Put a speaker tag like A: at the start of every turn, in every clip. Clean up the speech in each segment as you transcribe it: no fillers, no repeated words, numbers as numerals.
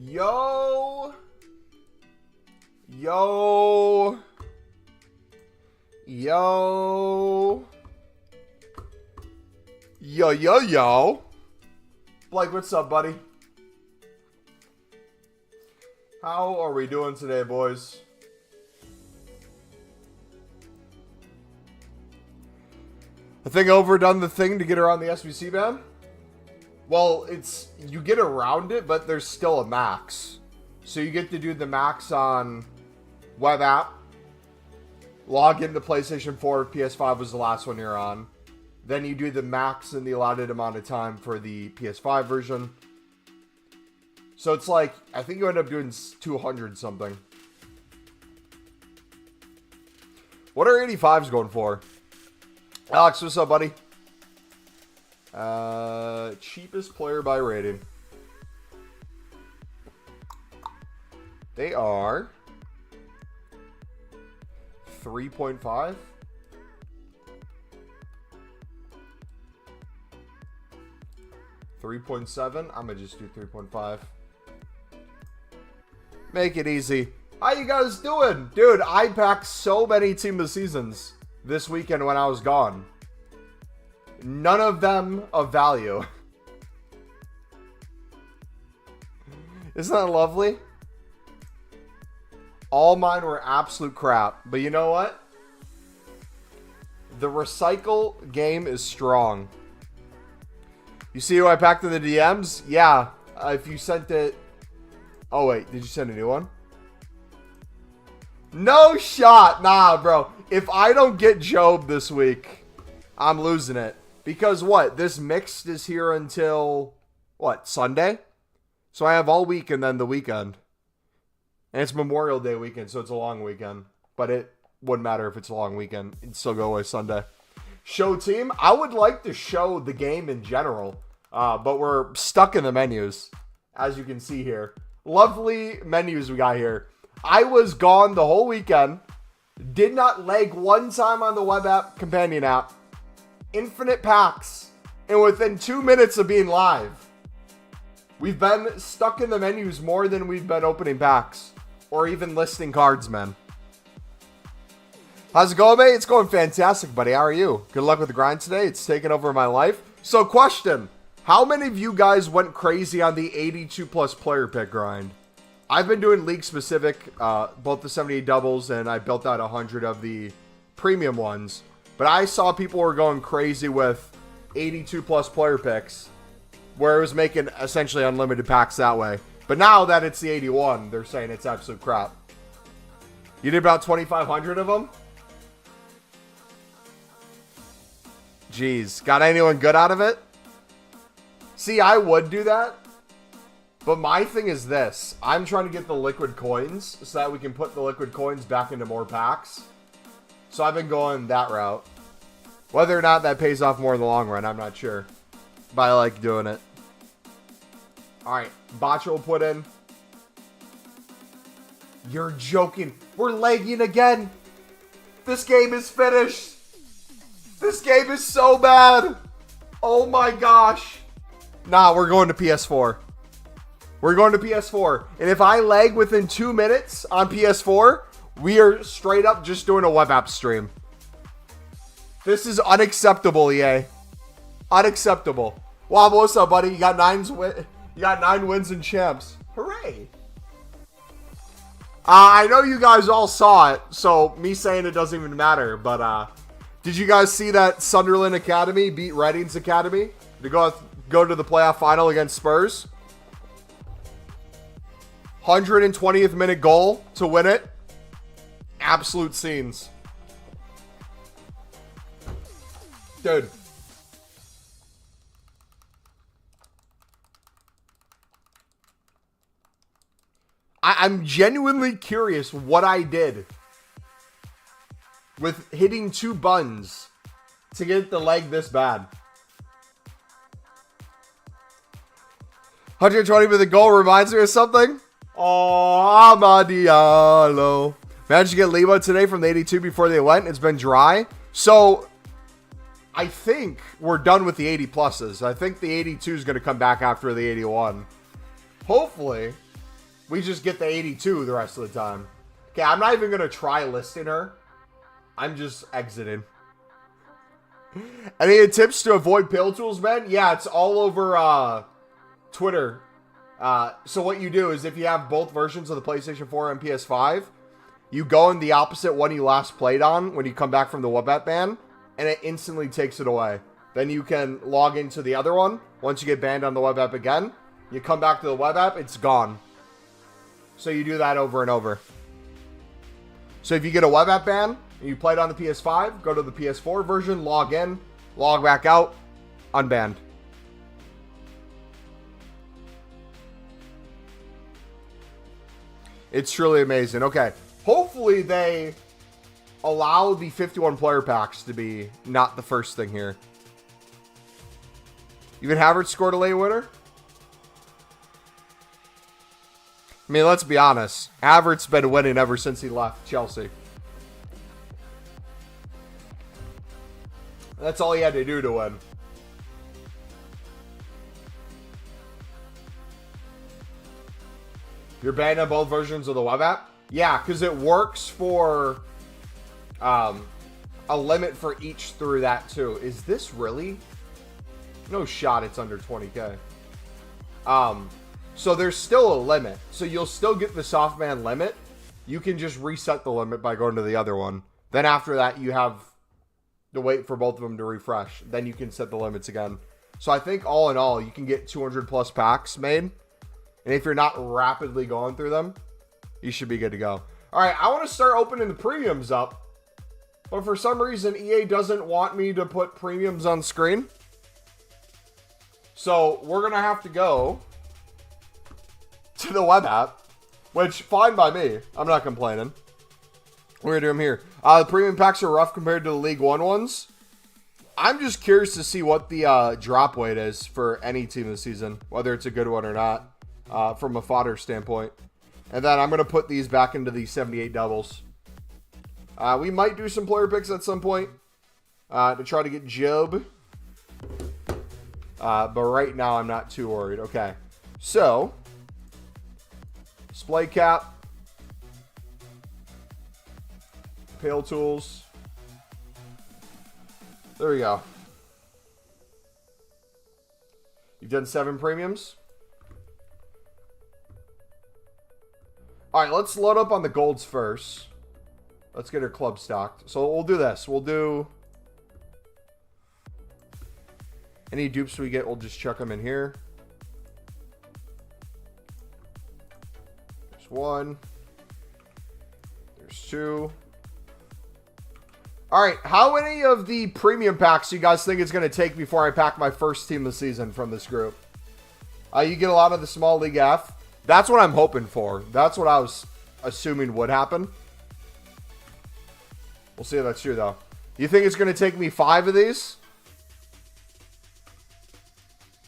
A: Yo. Yo. Yo. Yo, yo, yo. Blake, what's up, buddy? How are we doing today, boys? I think I overdone the thing to get around the SBC ban. Well, you get around it, but there's still a max. So you get to do the max on web app. Log into PlayStation 4, PS5 was the last one you're on. Then you do the max in the allotted amount of time for the PS5 version. So it's like, I think you end up doing 200 something. What are 85s going for? Alex, what's up, buddy? Cheapest player by rating. They are 3.5. 3.7. I'm gonna just do 3.5. Make it easy. How you guys doing? Dude, I packed so many Team of the Seasons this weekend when I was gone. None of them of value. Isn't that lovely? All mine were absolute crap. But you know what? The recycle game is strong. You see who I packed in the DMs? Yeah. If you sent it... Oh, wait. Did you send a new one? No shot. Nah, bro. If I don't get Job this week, I'm losing it. Because what? This mixed is here until, what, Sunday? So I have all week and then the weekend. And it's Memorial Day weekend, so it's a long weekend. But it wouldn't matter if it's a long weekend. It'd still go away Sunday. Show team. I would like to show the game in general. But we're stuck in the menus, as you can see here. Lovely menus we got here. I was gone the whole weekend. Did not lag one time on the web app, companion app. Infinite packs. And within 2 minutes of being live, we've been stuck in the menus more than we've been opening packs. Or even listing cards, man. How's it going, mate? It's going fantastic, buddy. How are you? Good luck with the grind today. It's taken over my life. So, question. How many of you guys went crazy on the 82 plus player pick grind? I've been doing league specific, both the 78 doubles, and I built out 100 of the premium ones. But I saw people were going crazy with 82 plus player picks, where it was making essentially unlimited packs that way. But now that it's the 81, they're saying it's absolute crap. You did about 2,500 of them? Jeez, got anyone good out of it? See, I would do that. But my thing is this. I'm trying to get the liquid coins so that we can put the liquid coins back into more packs. So I've been going that route. Whether or not that pays off more in the long run, I'm not sure. But I like doing it. Alright, Botcha will put in. You're joking. We're lagging again. This game is finished. This game is so bad. Oh my gosh. Nah, we're going to PS4. We're going to PS4. And if I lag within 2 minutes on PS4, we are straight up just doing a web app stream. This is unacceptable, EA. Unacceptable. Wow, what's up, buddy? You got 9 wins and champs. Hooray. I know you guys all saw it, so me saying it doesn't even matter. But did you guys see that Sunderland Academy beat Reading's Academy to go to the playoff final against Spurs? 120th minute goal to win it. Absolute scenes. Dude. I'm genuinely curious what I did with hitting 2 buttons to get the leg this bad. 120 with a goal reminds me of something. Oh, Amadialo. Managed to get Lebo today from the 82 before they went. It's been dry. So, I think we're done with the 80 pluses. I think the 82 is going to come back after the 81. Hopefully. We just get the 82 the rest of the time. Okay, I'm not even going to try listing her. I'm just exiting. Any tips to avoid pill tools, man? Yeah, it's all over Twitter. So what you do is if you have both versions of the PlayStation 4 and PS5, you go in the opposite one you last played on when you come back from the web app ban, and it instantly takes it away. Then you can log into the other one. Once you get banned on the web app again, you come back to the web app, it's gone. So you do that over and over. So if you get a web app ban, and you play it on the PS5, go to the PS4 version, log in, log back out, unbanned. It's truly amazing. Okay, hopefully they allow the 51 player packs to be not the first thing here. Even Havertz scored a late winner? I mean, let's be honest. Havertz's been winning ever since he left Chelsea. That's all he had to do to win. You're banned on both versions of the web app? Yeah, because it works for a limit for each through that too. Is this really? No shot it's under 20k. So there's still a limit. So you'll still get the soft ban limit. You can just reset the limit by going to the other one. Then after that, you have to wait for both of them to refresh. Then you can set the limits again. So I think all in all, you can get 200 plus packs made. And if you're not rapidly going through them, you should be good to go. All right, I want to start opening the premiums up. But for some reason, EA doesn't want me to put premiums on screen. So we're going to have to go to the web app, which fine by me. I'm not complaining. We're going to do them here. The premium packs are rough compared to the League One ones. I'm just curious to see what the drop weight is for any team this season, whether it's a good one or not, from a fodder standpoint. And then I'm going to put these back into the 78 doubles. We might do some player picks at some point to try to get Job. But right now, I'm not too worried. Okay. So, display cap. Pale tools. There we go. You've done 7 premiums. All right, let's load up on the golds first. Let's get our club stocked. So we'll do this. We'll do any dupes we get, we'll just chuck them in here. There's 1. There's 2. All right, how many of the premium packs do you guys think it's going to take before I pack my first team of the season from this group? You get a lot of the small league F. That's what I'm hoping for. That's what I was assuming would happen. We'll see if that's true, though. You think it's going to take me 5 of these?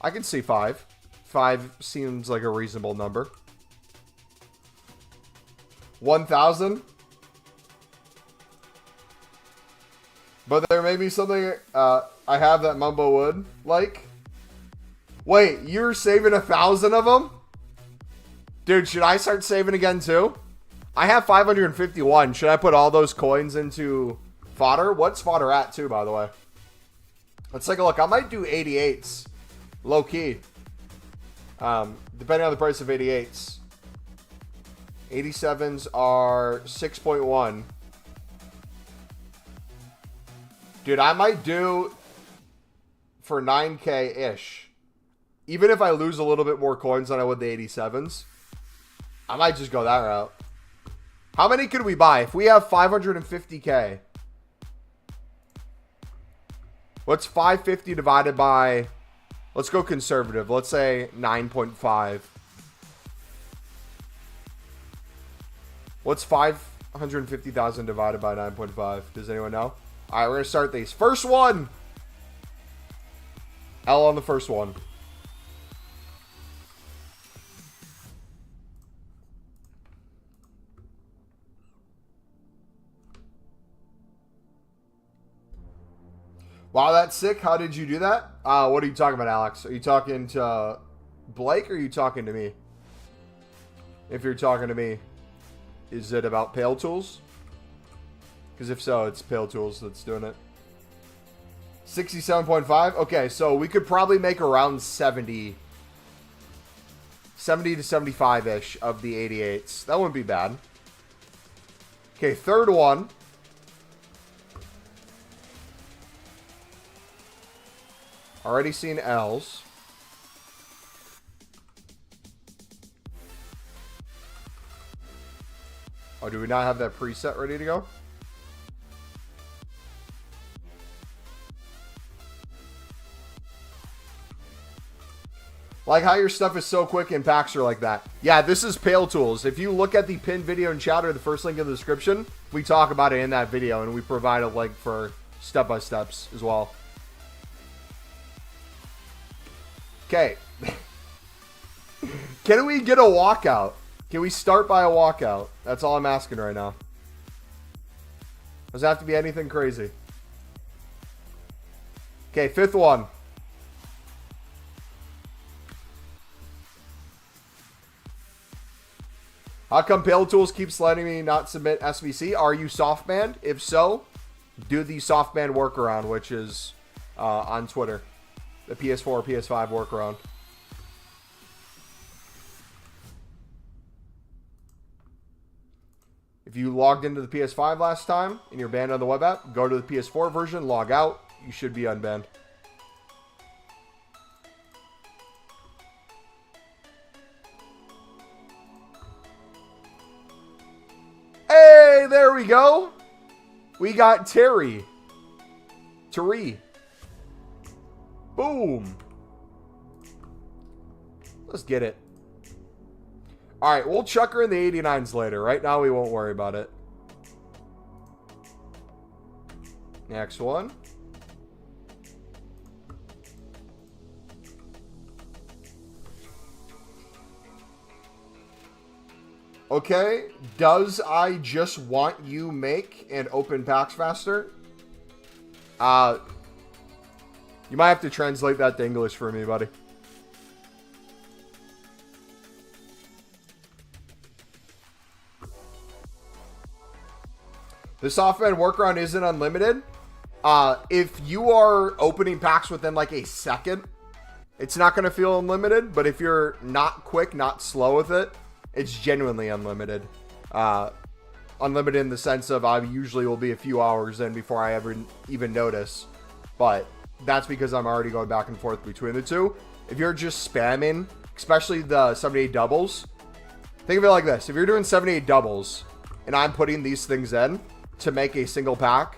A: I can see 5. 5 seems like a reasonable number. 1,000? But there may be something I have that Mumbo would like. Wait, you're saving 1,000 of them? Dude, should I start saving again too? I have 551. Should I put all those coins into fodder? What's fodder at too, by the way? Let's take a look. I might do 88s. Low key. Depending on the price of 88s. 87s are 6.1. Dude, I might do for 9k-ish. Even if I lose a little bit more coins than I would the 87s. I might just go that route. How many could we buy? If we have 550k. What's 550 divided by... Let's go conservative. Let's say 9.5. What's 550,000 divided by 9.5? Does anyone know? All right, we're going to start these. First one. L on the first one. Wow, that's sick. How did you do that? What are you talking about, Alex? Are you talking to Blake or are you talking to me? If you're talking to me, is it about Pale Tools? Because if so, it's Pale Tools that's doing it. 67.5. Okay, so we could probably make around 70 to 75-ish of the 88s. That wouldn't be bad. Okay, third one. Already seen L's. Oh, do we not have that preset ready to go? Like how your stuff is so quick and packs are like that. Yeah, this is Pale Tools. If you look at the pinned video in chat or the first link in the description, we talk about it in that video, and we provide a link for step-by-steps as well. Okay. Can we get a walkout? Can we start by a walkout? That's all I'm asking right now. Does it have to be anything crazy? Okay, fifth one. How come Pale Tools keeps letting me not submit SVC? Are you softbanned? If so, do the softband workaround, which is on Twitter. The PS4, PS5 workaround. If you logged into the PS5 last time and you're banned on the web app, go to the PS4 version, log out. You should be unbanned. Hey, there we go. We got Terry. Boom. Let's get it. All right, we'll chuck her in the 89s later. Right now, we won't worry about it. Next one. Okay, does I just want you make and open packs faster? You might have to translate that to English for me, buddy. The softband workaround isn't unlimited. If you are opening packs within like a second, it's not going to feel unlimited. But if you're not quick, not slow with it, it's genuinely unlimited. Unlimited in the sense of I usually will be a few hours in before I ever even notice. But that's because I'm already going back and forth between the two. If you're just spamming, especially the 78 doubles, think of it like this. If you're doing 78 doubles and I'm putting these things in to make a single pack,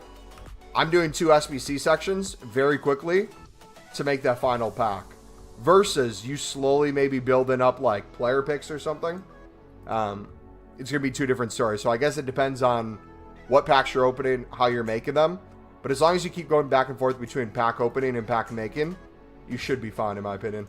A: I'm doing 2 SBC sections very quickly to make that final pack. Versus you slowly maybe building up like player picks or something. It's going to be 2 different stories. So I guess it depends on what packs you're opening, how you're making them. But as long as you keep going back and forth between pack opening and pack making, you should be fine in my opinion.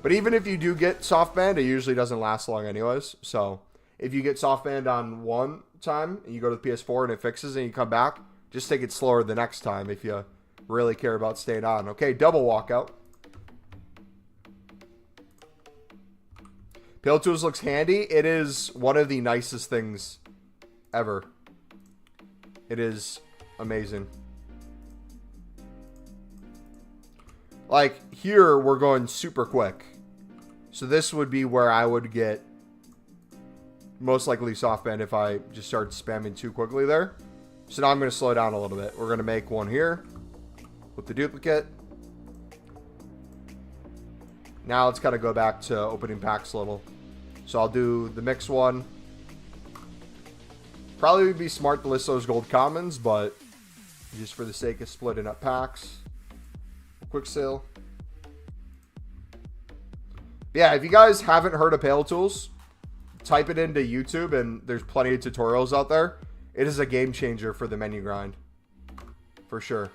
A: But even if you do get soft banned, it usually doesn't last long anyways. So if you get soft banned on one time and you go to the PS4 and it fixes and you come back, just take it slower the next time if you really care about staying on. Okay, double walkout. Pale Tools looks handy. It is one of the nicest things ever. It is amazing. Like here, we're going super quick. So this would be where I would get most likely softband if I just start spamming too quickly there. So now I'm going to slow down a little bit. We're going to make one here with the duplicate. Now let's kind of go back to opening packs level. So I'll do the mix one. Probably would be smart to list those gold commons, but just for the sake of splitting up packs. Quick sale. Yeah, if you guys haven't heard of Pale Tools, type it into YouTube and there's plenty of tutorials out there. It is a game changer for the menu grind. For sure.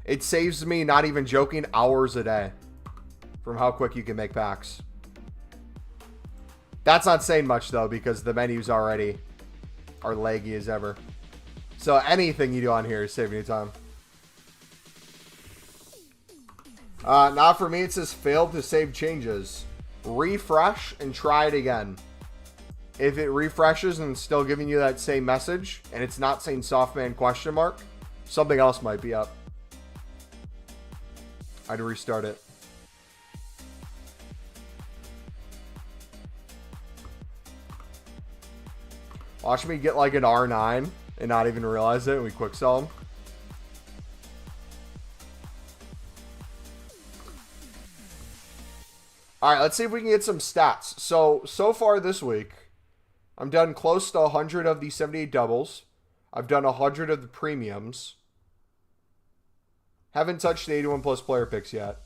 A: It saves me, not even joking, hours a day from how quick you can make packs. That's not saying much though, because the menus already are laggy as ever. So anything you do on here is saving you time. Not for me, it says failed to save changes. refresh and try it again. If it refreshes and it's still giving you that same message and it's not saying softman question mark, something else might be up. I'd restart it. Watch me get like an R9 and not even realize it and we quick sell them. All right, let's see if we can get some stats. So far this week, I'm done close to 100 of the 78 doubles. I've done 100 of the premiums. Haven't touched the 81 plus player picks yet.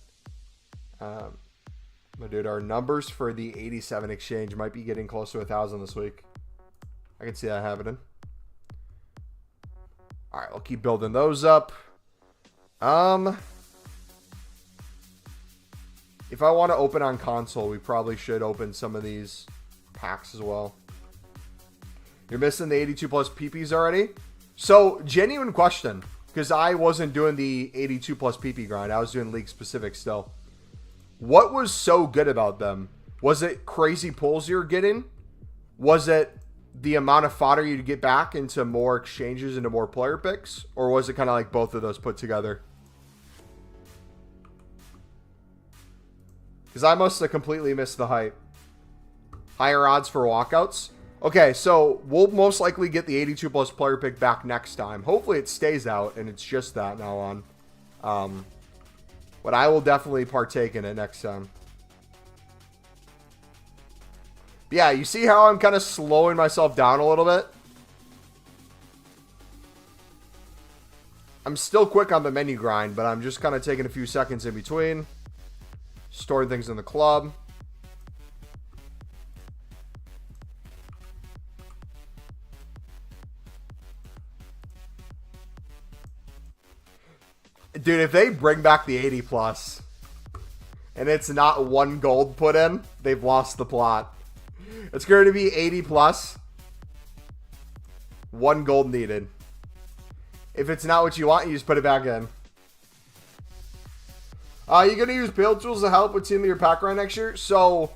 A: But dude, our numbers for the 87 exchange might be getting close to 1,000 this week. I can see that happening. All right, we'll keep building those up. If I want to open on console, we probably should open some of these packs as well. You're missing the 82 plus PPs already? So, genuine question, because I wasn't doing the 82 plus PP grind. I was doing league specific still. What was so good about them? Was it crazy pulls you're getting? Was it the amount of fodder you'd get back into more exchanges, into more player picks? Or was it kind of like both of those put together? Because I must have completely missed the hype. Higher odds for walkouts. Okay, so we'll most likely get the 82 plus player pick back next time. Hopefully it stays out and it's just that now on. But I will definitely partake in it next time. But yeah, you see how I'm kind of slowing myself down a little bit? I'm still quick on the menu grind, but I'm just kind of taking a few seconds in between. Storing things in the club. Dude, if they bring back the 80 plus and it's not 1 gold put in, they've lost the plot. It's going to be 80 plus. 1 gold needed. If it's not what you want, you just put it back in. You're going to use Pale Tools to help with Team of Your Pack Run next year? So,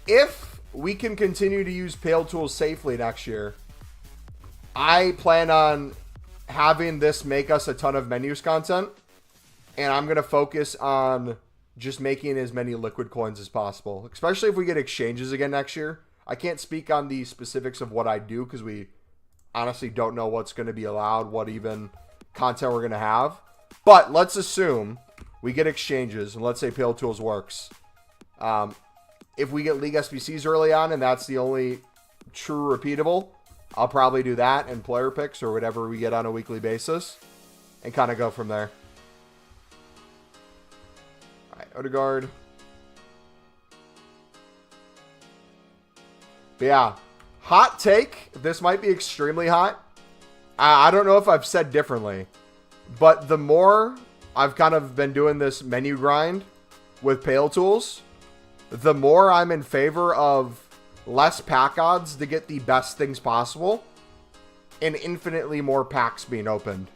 A: if we can continue to use Pale Tools safely next year, I plan on having this make us a ton of menus content. And I'm going to focus on just making as many liquid coins as possible. Especially if we get exchanges again next year. I can't speak on the specifics of what I do because we honestly don't know what's going to be allowed, what even content we're going to have. But let's assume we get exchanges, and let's say Pale Tools works. If we get League SBCs early on, and that's the only true repeatable, I'll probably do that and player picks or whatever we get on a weekly basis, and kind of go from there. All right, Odegaard. But yeah, hot take. This might be extremely hot. I don't know if I've said differently, but the more I've kind of been doing this menu grind with Pale Tools, the more I'm in favor of less pack odds to get the best things possible and infinitely more packs being opened.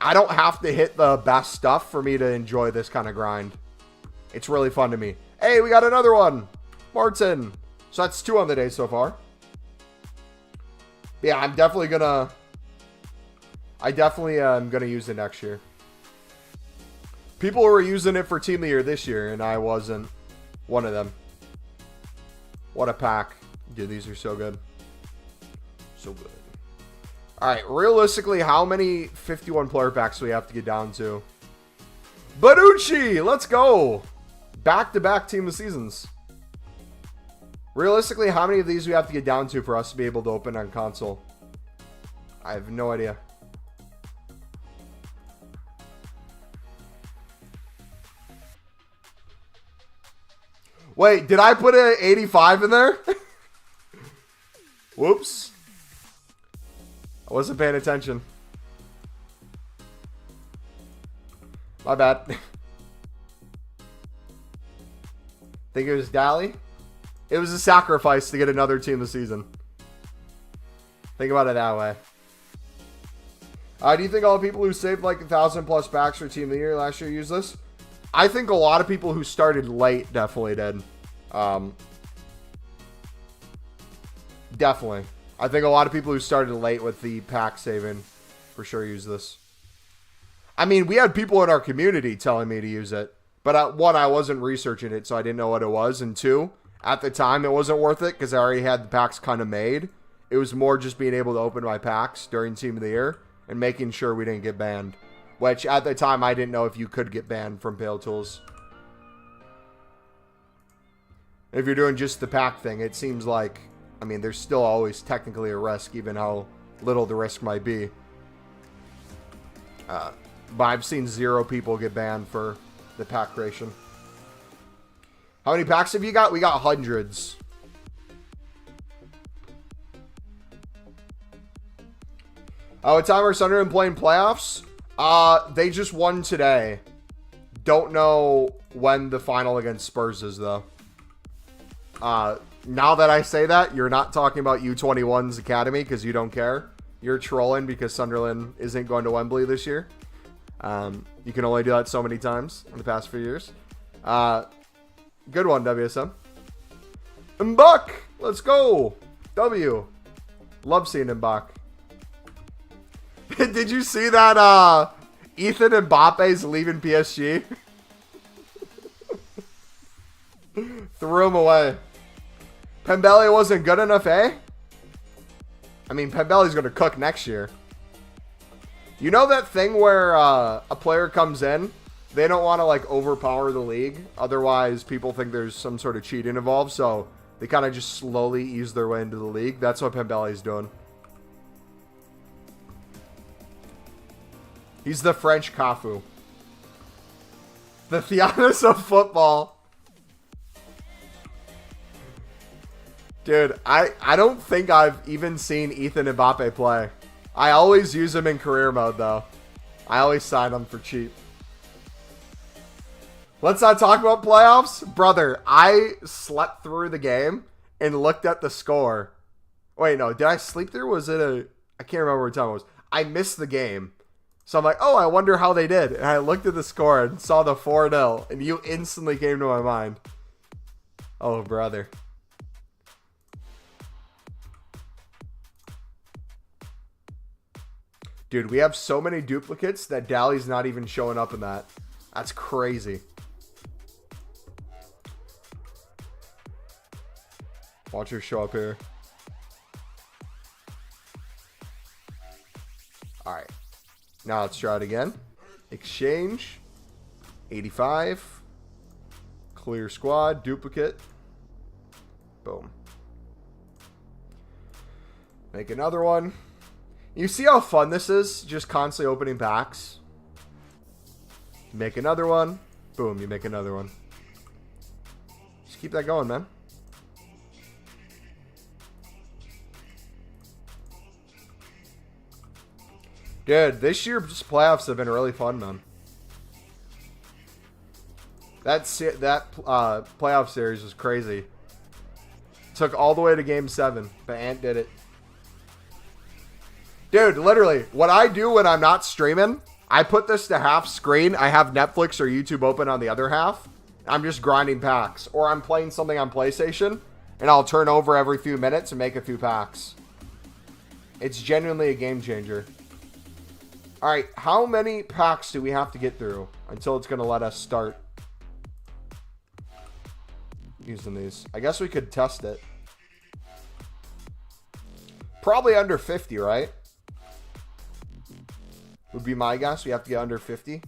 A: I don't have to hit the best stuff for me to enjoy this kind of grind. It's really fun to me. Hey, we got another one. Martin. So that's 2 on the day so far. Yeah, I'm definitely gonna... I definitely am going to use it next year. People were using it for Team of the Year this year, and I wasn't one of them. What a pack. Dude, these are so good. So good. Alright, realistically, how many 51 player packs do we have to get down to? Baducci! Let's go! Back-to-back Team of Seasons. Realistically, how many of these do we have to get down to for us to be able to open on console? I have no idea. Wait, did I put an 85 in there? Whoops. I wasn't paying attention. My bad. Think it was Dally? It was a sacrifice to get another team this season. Think about it that way. Do you think all the people who saved like 1,000 plus packs for Team of the Year last year use this? I think a lot of people who started late definitely did. Definitely. I think a lot of people who started late with the pack saving for sure use this. I mean, we had people in our community telling me to use it. But one, I wasn't researching it, so I didn't know what it was. And two, at the time, it wasn't worth it because I already had the packs kind of made. It was more just being able to open my packs during Team of the Year and making sure we didn't get banned. Which, at the time, I didn't know if you could get banned from Pale Tools. If you're doing just the pack thing, it seems like, I mean, there's still always technically a risk, even how little the risk might be. But I've seen 0 people get banned for the pack creation. How many packs have you got? We got hundreds. What time are Sunderland playing playoffs? They just won today. Don't know when the final against Spurs is, though. Now that I say that, you're not talking about U21's Academy because you don't care. You're trolling because Sunderland isn't going to Wembley this year. You can only do that so many times in the past few years. Good one, WSM. Mbak! Let's go! W. Love seeing Mbak. Did you see that Ethan Mbappe's leaving PSG? Threw him away. Pembele wasn't good enough, eh? I mean, Pembele's going to cook next year. You know that thing where a player comes in, they don't want to like overpower the league. Otherwise, people think there's some sort of cheating involved. So they kind of just slowly ease their way into the league. That's what Pembele's doing. He's the French Cafu. The Theonis of football. Dude, I don't think I've even seen Ethan Mbappe play. I always use him in career mode, though. I always sign him for cheap. Let's not talk about playoffs. Brother, I slept through the game and looked at the score. Wait, no. Did I sleep through? Was it a... I can't remember what time it was. I missed the game. So I'm like, oh, I wonder how they did. And I looked at the score and saw the 4-0. And you instantly came to my mind. Oh, brother. Dude, we have so many duplicates that Dali's not even showing up in that. That's crazy. Watch her show up here. Alright. Now let's try it again. Exchange. 85. Clear squad. Duplicate. Boom. Make another one. You see how fun this is? Just constantly opening packs. Make another one. Boom, you make another one. Just keep that going, man. Dude, this year's playoffs have been really fun, man. That playoff series was crazy. Took all the way to Game 7, but Ant did it. Dude, literally, what I do when I'm not streaming, I put this to half screen. I have Netflix or YouTube open on the other half. I'm just grinding packs. Or I'm playing something on PlayStation, and I'll turn over every few minutes and make a few packs. It's genuinely a game changer. Alright, how many packs do we have to get through until it's going to let us start using these? I guess we could test it. Probably under 50, right? Would be my guess. We have to get under 50.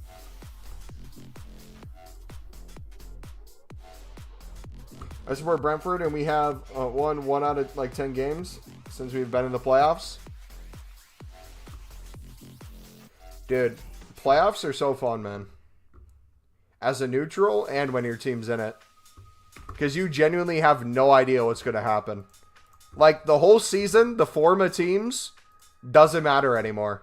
A: I support Brentford, and we have won 1 out of like 10 games since we've been in the playoffs. Dude, playoffs are so fun, man. As a neutral and when your team's in it. Because you genuinely have no idea what's going to happen. Like, the whole season, the form of teams doesn't matter anymore.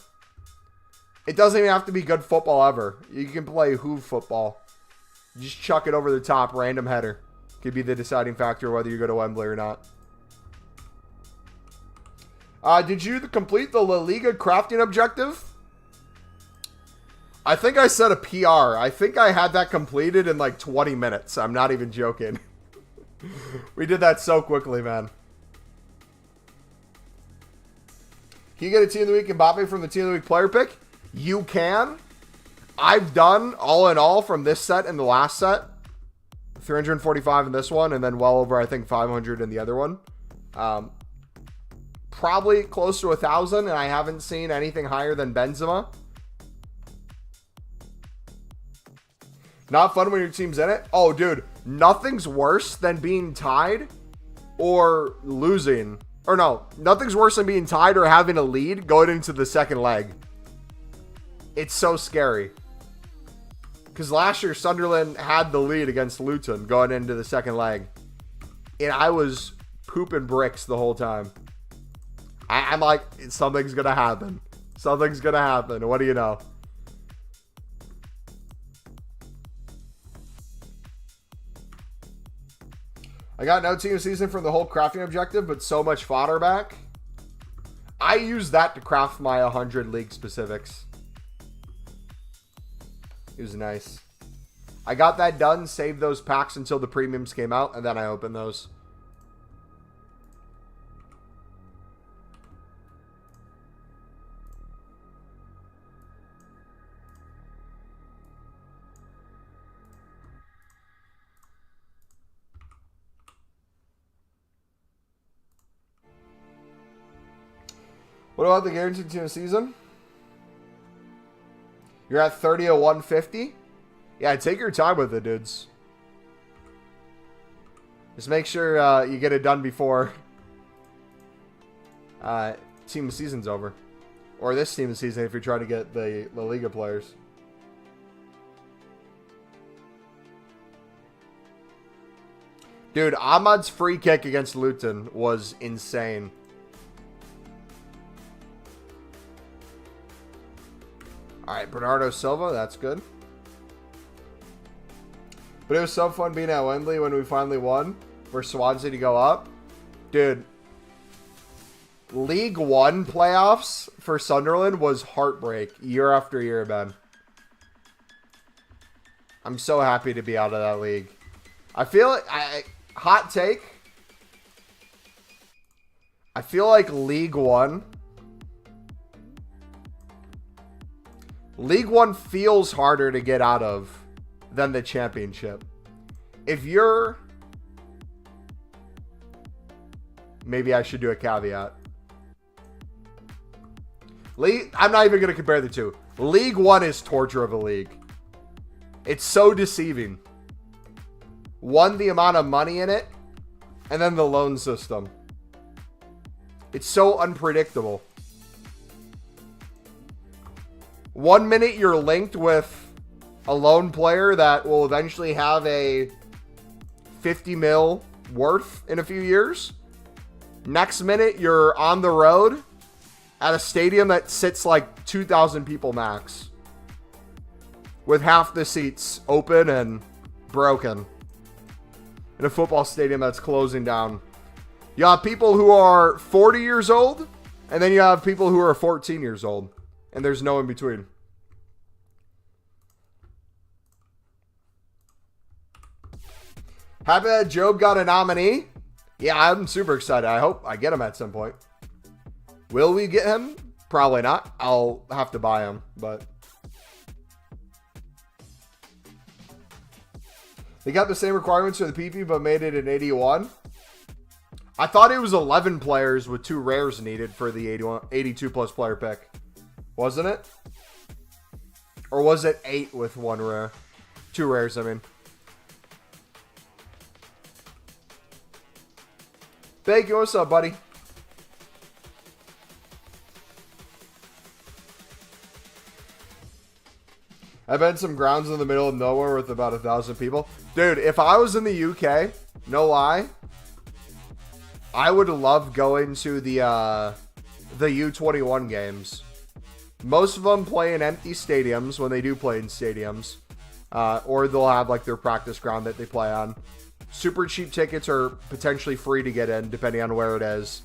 A: It doesn't even have to be good football ever. You can play hoove football. Just chuck it over the top, random header. Could be the deciding factor whether you go to Wembley or not. Did you complete the La Liga crafting objective? I think I set a PR. I think I had that completed in like 20 minutes. I'm not even joking. We did that so quickly, man. Can you get a Team of the Week Mbappe from the Team of the Week player pick? You can. I've done, all in all, from this set and the last set, 345 in this one, and then well over, I think, 500 in the other one. Probably close to 1,000, and I haven't seen anything higher than Benzema. Not fun when your team's in it? Oh, dude, nothing's worse than being tied or losing. Or no, nothing's worse than being tied or having a lead going into the second leg. It's so scary. Because last year, Sunderland had the lead against Luton going into the second leg. And I was pooping bricks the whole time. I'm like, something's going to happen. Something's going to happen. What do you know? I got no team season from the whole crafting objective, but so much fodder back. I use that to craft my 100 league specifics. It was nice. I got that done, saved those packs until the premiums came out, and then I opened those. What about the guaranteed team season? You're at 30 of 150? Yeah, take your time with it, dudes. Just make sure you get it done before team of season's over. Or this team of season if you're trying to get the La Liga players. Dude, Ahmad's free kick against Luton was insane. Alright, Bernardo Silva, that's good. But it was so fun being at Wembley when we finally won for Swansea to go up. Dude, League One playoffs for Sunderland was heartbreak year after year, man. I'm so happy to be out of that league. I feel like, hot take, I feel like League One feels harder to get out of than the Championship. If you're... Maybe I should do a caveat. I'm not even going to compare the two. League One is torture of a league. It's so deceiving. One, the amount of money in it, and then the loan system. It's so unpredictable. 1 minute you're linked with a loan player that will eventually have a 50 mil worth in a few years. Next minute you're on the road at a stadium that sits like 2,000 people max, with half the seats open and broken, in a football stadium that's closing down. You have people who are 40 years old, and then you have people who are 14 years old. And there's no in between. Happy that Job got a nominee. Yeah, I'm super excited. I hope I get him at some point. Will we get him? Probably not. I'll have to buy him, but... They got the same requirements for the PP, but made it an 81. I thought it was 11 players with 2 rares needed for the 82 plus player pick. Wasn't it? Or was it 8 with 1 rare? 2 rares, I mean. Thank you. What's up, buddy? I've been some grounds in the middle of nowhere with about 1,000 people. Dude, if I was in the UK, no lie, I would love going to the U21 games. Most of them play in empty stadiums when they do play in stadiums. Or they'll have like their practice ground that they play on. Super cheap tickets are potentially free to get in depending on where it is.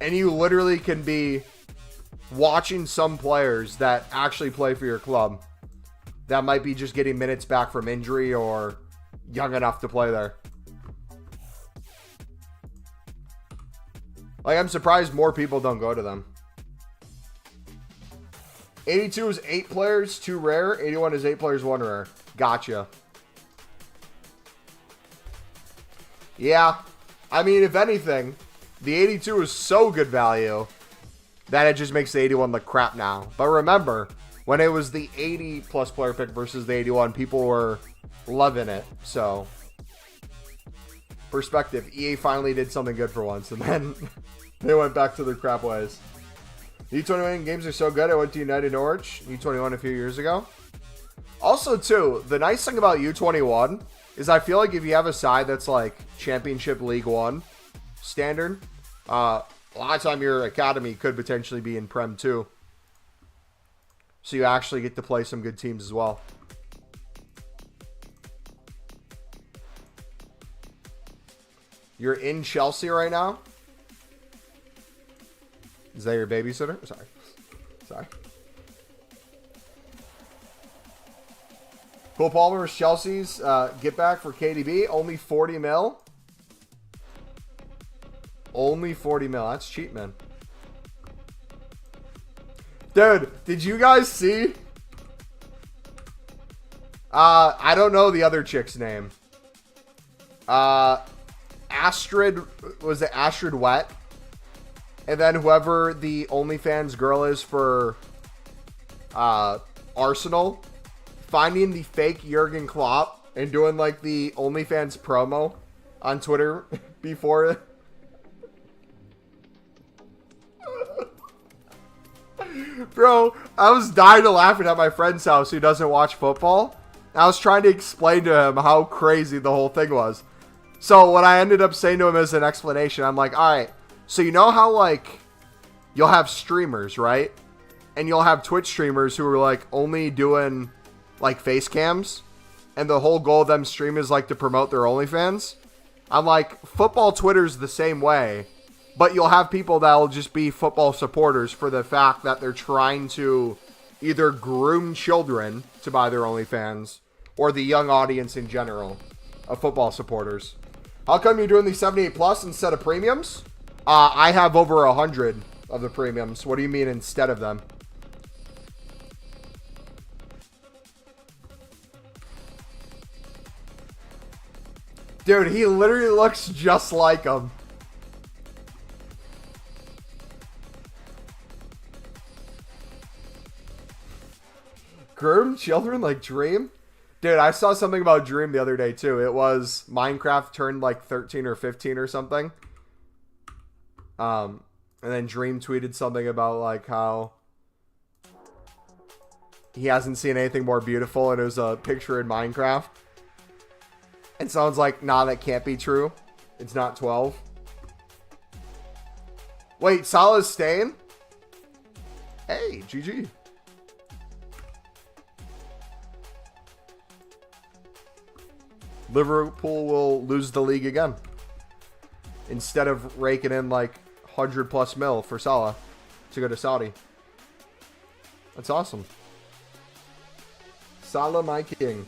A: And you literally can be watching some players that actually play for your club that might be just getting minutes back from injury or young enough to play there. Like, I'm surprised more people don't go to them. 82 is 8 players, 2 rare. 81 is 8 players, 1 rare. Gotcha. Yeah. I mean, if anything, the 82 is so good value that it just makes the 81 look crap now. But remember, when it was the 80 plus player pick versus the 81, people were loving it. So, perspective. EA finally did something good for once, and then they went back to their crap ways. U21 games are so good. I went to United Norwich, U21 a few years ago. Also, too, the nice thing about U21 is I feel like if you have a side that's like Championship League 1 standard, a lot of time your academy could potentially be in Prem 2. So you actually get to play some good teams as well. You're in Chelsea right now? Is that your babysitter? Sorry. Cole Palmer's Chelsea's get back for KDB. Only 40 mil. Only 40 mil. That's cheap, man. Dude, did you guys see? I don't know the other chick's name. Astrid, was it Astrid Wet? And then whoever the OnlyFans girl is for Arsenal, finding the fake Jurgen Klopp and doing like the OnlyFans promo on Twitter before. Bro, I was dying of laughing at my friend's house who doesn't watch football. I was trying to explain to him how crazy the whole thing was. So what I ended up saying to him as an explanation, I'm like, all right, so you know how like you'll have streamers, right? And you'll have Twitch streamers who are like only doing like face cams, and the whole goal of them stream is like to promote their OnlyFans. I'm like, football Twitter's the same way, but you'll have people that'll just be football supporters for the fact that they're trying to either groom children to buy their OnlyFans or the young audience in general of football supporters. How come you're doing the 78 plus instead of premiums? I have over 100 of the premiums. What do you mean instead of them? Dude, he literally looks just like him. Groom children like Dream? Dude, I saw something about Dream the other day too. It was Minecraft turned like 13 or 15 or something. And then Dream tweeted something about like how he hasn't seen anything more beautiful, and it was a picture in Minecraft. And someone's like, nah, that can't be true. It's not 12. Wait, Salah's staying? Hey, GG. Liverpool will lose the league again. Instead of raking in like 100 plus mil for Salah to go to Saudi. That's awesome. Salah, my king.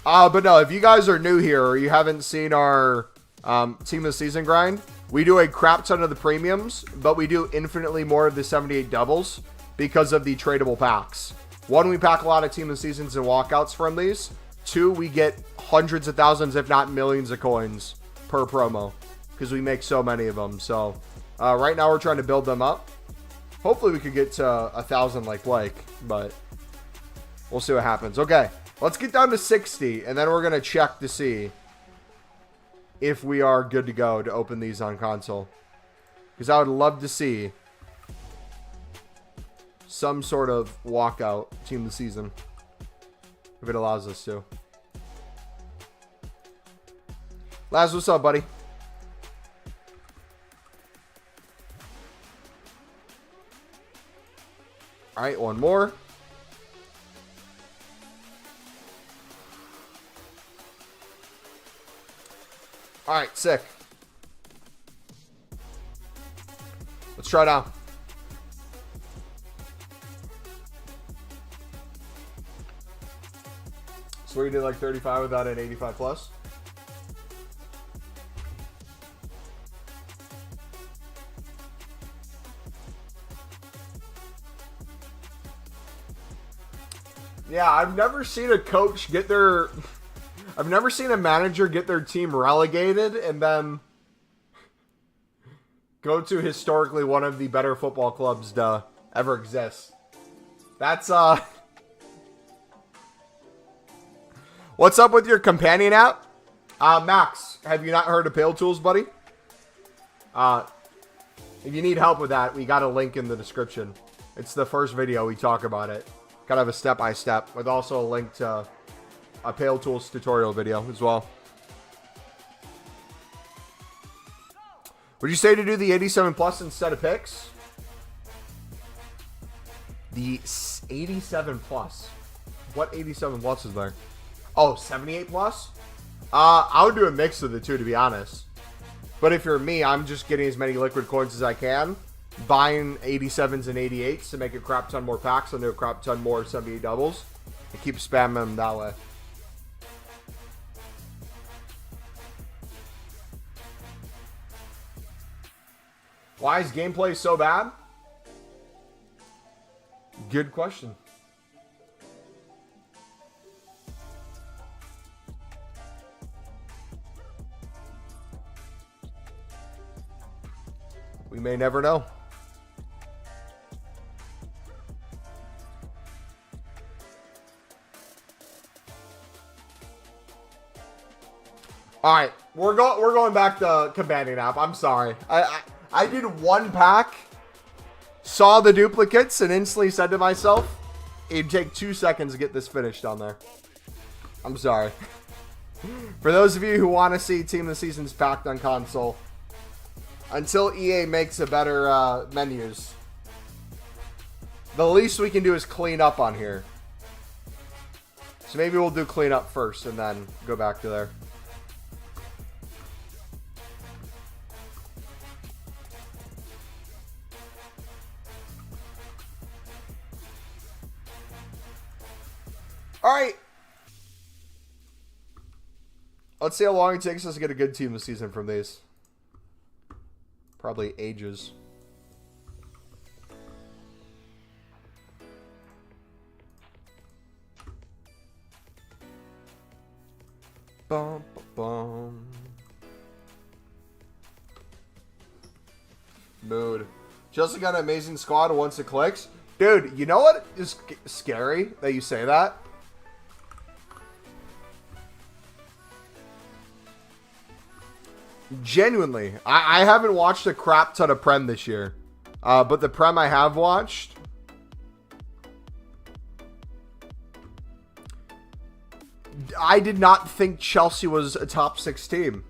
A: But no, if you guys are new here or you haven't seen our Team of the Season grind, we do a crap ton of the premiums, but we do infinitely more of the 78 doubles because of the tradable packs. One, we pack a lot of Team of the Seasons and walkouts from these. Two, we get hundreds of thousands, if not millions of coins per promo because we make so many of them. So right now we're trying to build them up. Hopefully we could get to 1,000 like Blake, but we'll see what happens. Okay, let's get down to 60, and then we're going to check to see if we are good to go to open these on console. Because I would love to see some sort of walkout Team of the Season if it allows us to. Laz, what's up, buddy? All right, one more. All right, sick. Let's try it out. So we did like 35 without an 85 plus. Yeah, I've never seen a coach get their... I've never seen a manager get their team relegated and then go to historically one of the better football clubs to ever exist. That's, What's up with your companion app? Max, have you not heard of Pale Tools, buddy? If you need help with that, we got a link in the description. It's the first video we talk about it. Kind of a step-by-step with also a link to a Pale Tools tutorial video as well. Would you say to do the 87 plus instead of picks? The 87 plus. What 87 plus is there? Oh, 78 plus? I would do a mix of the two, to be honest. But if you're me, I'm just getting as many liquid coins as I can. Buying 87s and 88s to make a crap ton more packs and do a crap ton more 78 doubles. And keep spamming them that way. Why is gameplay so bad? Good question. We may never know. All right, we're going back to companion app. I'm sorry. I did one pack, saw the duplicates, and instantly said to myself, it'd take 2 seconds to get this finished on there. I'm sorry. For those of you who want to see Team of the Seasons packed on console, until EA makes a better menus, the least we can do is clean up on here. So maybe we'll do clean up first and then go back to there. All right. Let's see how long it takes us to get a good team this season from these. Probably ages. Bum, bum. Mood. Chelsea got an amazing squad once it clicks. Dude, you know what is scary that you say that? Genuinely, I haven't watched a crap ton of Prem this year. But the Prem I have watched, I did not think Chelsea was a top 6 team.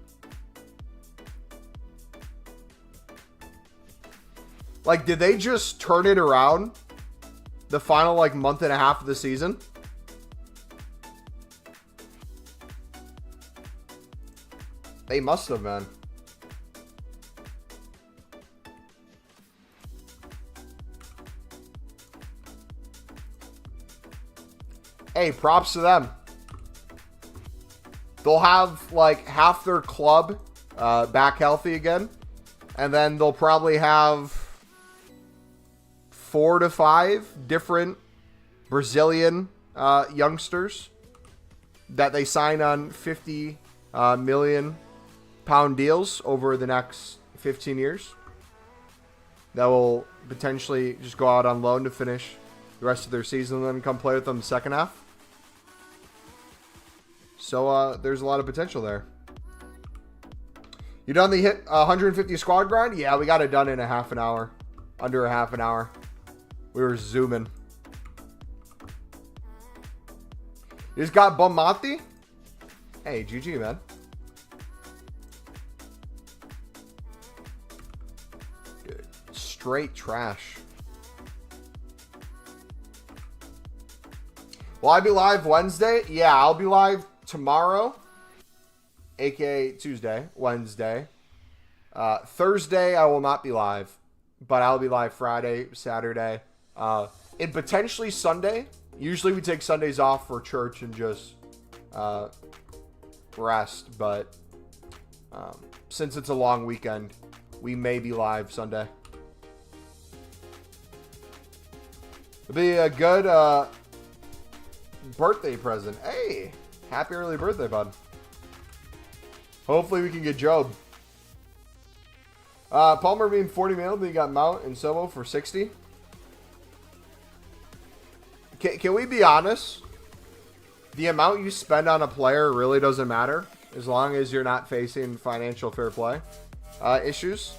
A: Like, did they just turn it around the final, like, month and a half of the season? They must have, man. Hey, props to them. They'll have, like, half their club back healthy again. And then they'll probably have 4 to 5 different Brazilian youngsters that they sign on 50 million pound deals over the next 15 years that will potentially just go out on loan to finish the rest of their season and then come play with them the second half. So there's a lot of potential there. You done the hit 150 squad grind? Yeah, we got it done in a half an hour. Under a half an hour. We were zooming. You just got Bumati? Hey, GG, man. Straight trash. Will I be live Wednesday? Yeah, I'll be live tomorrow, aka Tuesday, Wednesday. Thursday, I will not be live, but I'll be live Friday, Saturday, and potentially Sunday. Usually we take Sundays off for church and just rest, but since it's a long weekend, we may be live Sunday. It'll be a good birthday present. Hey, happy early birthday, bud. Hopefully we can get Job. Palmer being 40 mil, then you got Mount and Sobo for 60. Can we be honest? The amount you spend on a player really doesn't matter as long as you're not facing financial fair play issues.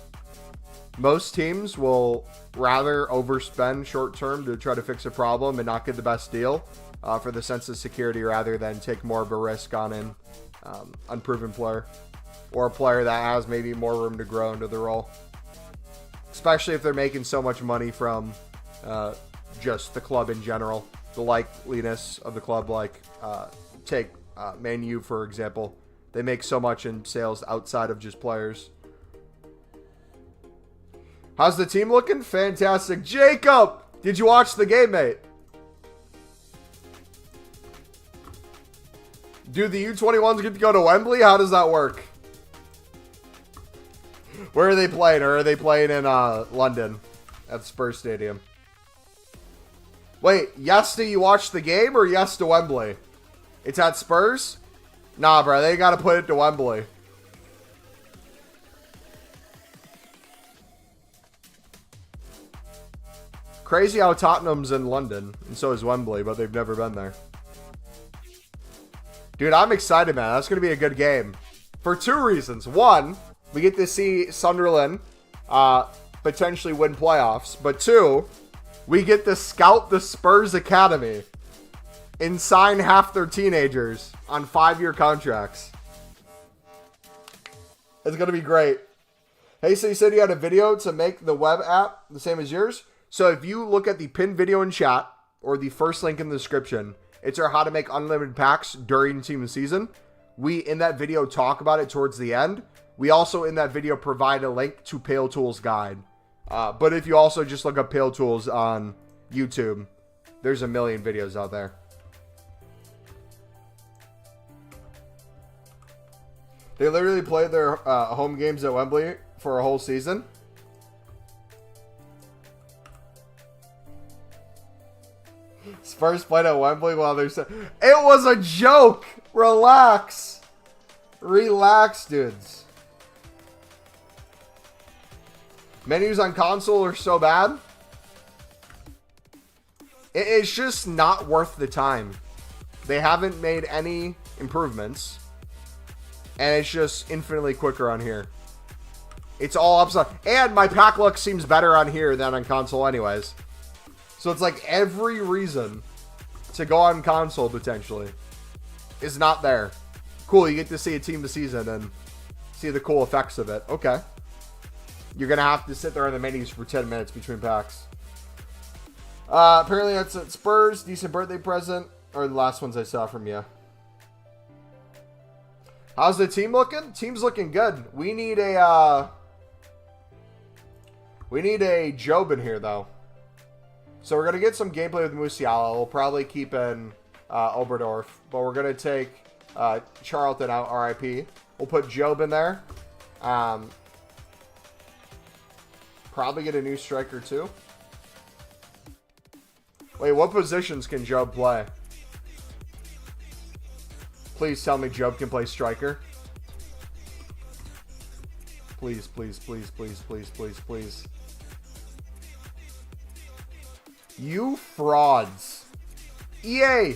A: Most teams will rather overspend short term to try to fix a problem and not get the best deal for the sense of security rather than take more of a risk on an unproven player or a player that has maybe more room to grow into the role. Especially if they're making so much money from just the club in general. The likeliness of the club, like take Man U, for example. They make so much in sales outside of just players. How's the team looking? Fantastic. Jacob, did you watch the game, mate? Do the U21s get to go to Wembley? How does that work? Where are they playing? Or are they playing in London at Spurs Stadium? Wait, yes to you watch the game or yes to Wembley? It's at Spurs? Nah, bro, they got to put it to Wembley. Crazy how Tottenham's in London, and so is Wembley, but they've never been there. Dude, I'm excited, man. That's going to be a good game. For two reasons. One, we get to see Sunderland potentially win playoffs. But two, we get to scout the Spurs Academy and sign half their teenagers on 5-year contracts. It's going to be great. Hey, so you said you had a video to make the web app the same as yours? So if you look at the pinned video in chat or the first link in the description, it's our how to make unlimited packs during team of season. We, in that video, talk about it towards the end. We also, in that video, provide a link to Pale Tools Guide. But if you also just look up Pale Tools on YouTube, there's a million videos out there. They literally played their home games at Wembley for a whole season. Spurs played at Wembley while they're... It was a joke! Relax. Relax, dudes. Menus on console are so bad. It's just not worth the time. They haven't made any improvements. And it's just infinitely quicker on here. It's all upside. And my pack look seems better on here than on console anyways. So it's like every reason to go on console potentially is not there. Cool, you get to see a team this season and see the cool effects of it. Okay. You're going to have to sit there in the menus for 10 minutes between packs. Apparently that's at Spurs. Decent birthday present. Or the last ones I saw from you. How's the team looking? Team's looking good. We need a Job in here though. So we're going to get some gameplay with Musiala. We'll probably keep in Oberdorf. But we're going to take Charlton out, RIP. We'll put Job in there. Probably get a new striker too. Wait, what positions can Job play? Please tell me Job can play striker. Please, please, please, please, please, please, please. You frauds. EA,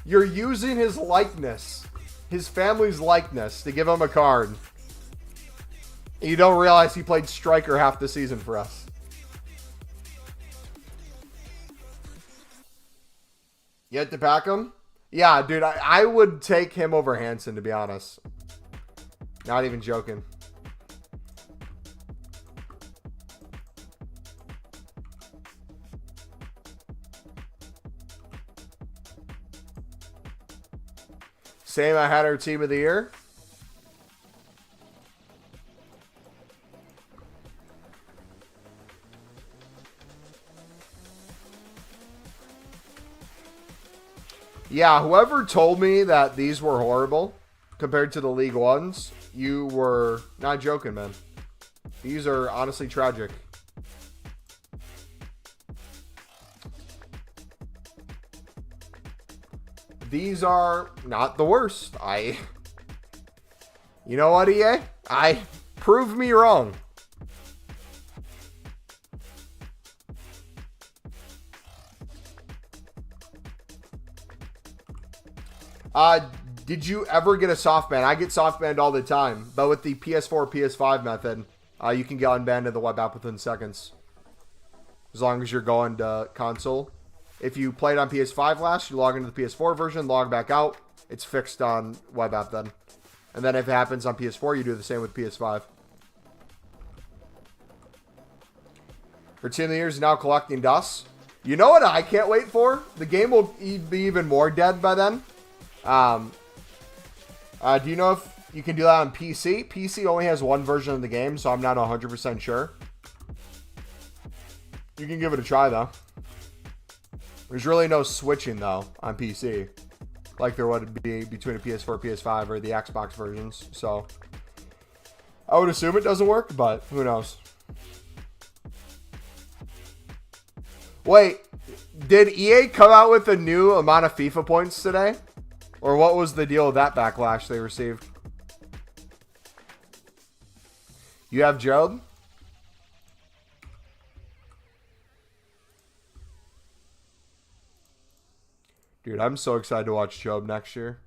A: you're using his likeness, his family's likeness, to give him a card. You don't realize he played striker half the season for us. You had to pack him? Yeah, dude, I would take him over Hansen, to be honest. Not even joking. Same, I had our team of the year. Yeah, whoever told me that these were horrible compared to the League Ones, you were not joking, man. These are honestly tragic. These are not the worst. You know what, EA? Prove me wrong. Did you ever get a soft ban? I get soft banned all the time, but with the PS4, PS5 method, you can get unbanned in the web app within seconds. As long as you're going to console. If you played on PS5 last, you log into the PS4 version, log back out. It's fixed on web app then. And then if it happens on PS4, you do the same with PS5. For Team of the Year is now collecting dust. You know what I can't wait for? The game will be even more dead by then. Do you know if you can do that on PC? PC only has one version of the game, so I'm not 100% sure. You can give it a try, though. There's really no switching, though, on PC. Like there would be between a PS4, PS5, or the Xbox versions. So, I would assume it doesn't work, but who knows? Wait, did EA come out with a new amount of FIFA points today? Or what was the deal with that backlash they received? You have Job? Dude, I'm so excited to watch Job next year.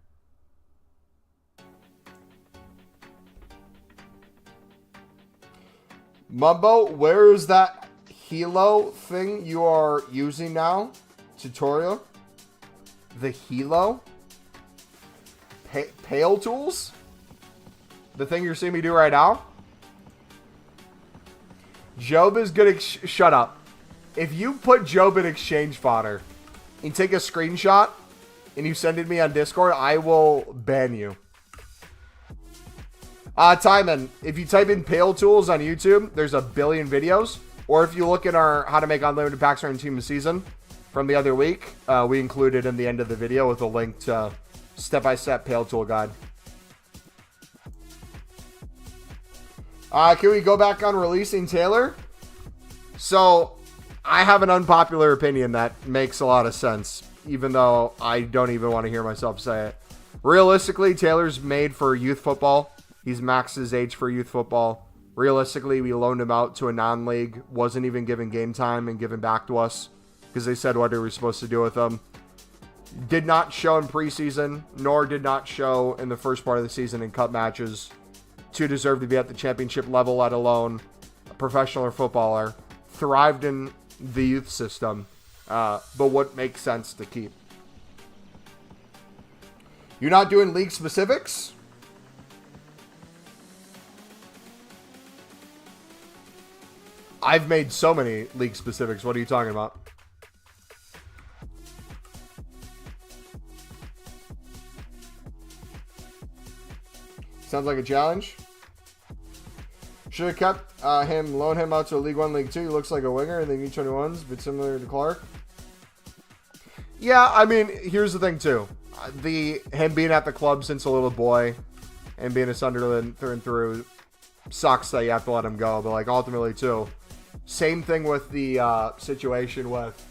A: Mumbo, where is that Hilo thing you are using now? Tutorial? The Hilo? Pale tools? The thing you're seeing me do right now? Job is good. Shut up. If you put Job in exchange fodder and take a screenshot and you send it to me on Discord, I will ban you. Timon, if you type in Pale Tools on YouTube, there's a billion videos. Or if you look at our How to Make Unlimited Packs During Team of Season from the other week, we included in the end of the video with a link to step-by-step Pale Tool guide. Can we go back on releasing Taylor? So, I have an unpopular opinion that makes a lot of sense, even though I don't even want to hear myself say it. Realistically, Taylor's made for youth football. He's maxed his age for youth football. Realistically, we loaned him out to a non-league, wasn't even given game time and given back to us because they said what they were supposed to do with him. Did not show in preseason, nor did not show in the first part of the season in cup matches to deserve to be at the championship level, let alone a professional or footballer. Thrived in the youth system, but what makes sense to keep. You're not doing league specifics? I've made so many league specifics. What are you talking about? Sounds like a challenge. Should have kept loan him out to League 1, League 2. He looks like a winger in the U21s, but similar to Clark. Yeah, I mean, here's the thing, too. Him being at the club since a little boy and being a Sunderland through and through sucks that you have to let him go. But, like, ultimately, too, same thing with the situation with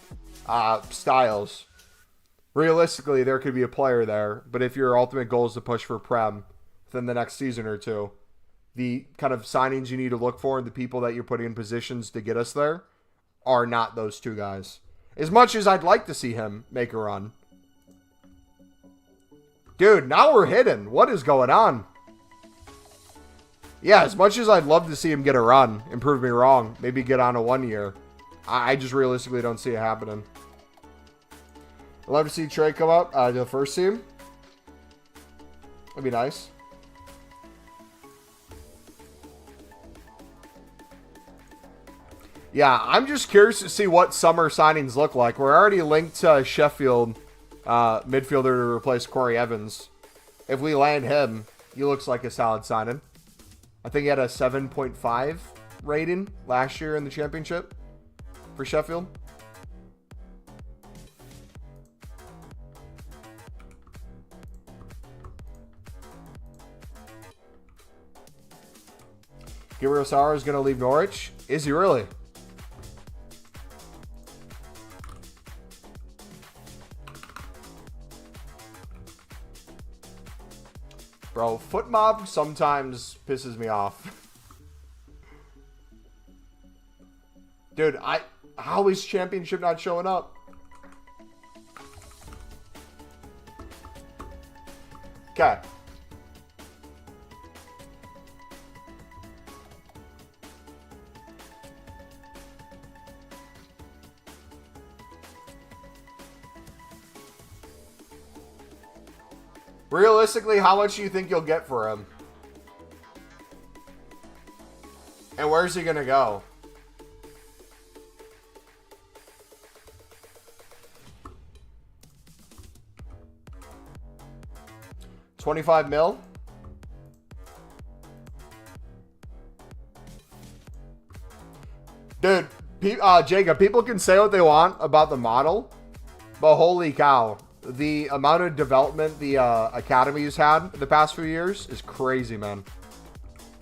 A: Styles. Realistically, there could be a player there, but if your ultimate goal is to push for Prem within the next season or two, the kind of signings you need to look for and the people that you're putting in positions to get us there are not those two guys. As much as I'd like to see him make a run. Dude, now we're hidden. What is going on? Yeah, as much as I'd love to see him get a run, and prove me wrong, maybe get on a 1 year, I just realistically don't see it happening. I'd love to see Trey come up to the first team. That'd be nice. Yeah, I'm just curious to see what summer signings look like. We're already linked to Sheffield midfielder to replace Corey Evans. If we land him, he looks like a solid signing. I think he had a 7.5 rating last year in the championship for Sheffield. Gabriel Sara is going to leave Norwich. Is he really? Bro, foot mob sometimes pisses me off. Dude, how is championship not showing up? Okay. Realistically, how much do you think you'll get for him? And where's he gonna go? $25 mil? Dude, Jacob, people can say what they want about the model, but holy cow. The amount of development the Academy's had the past few years is crazy, man.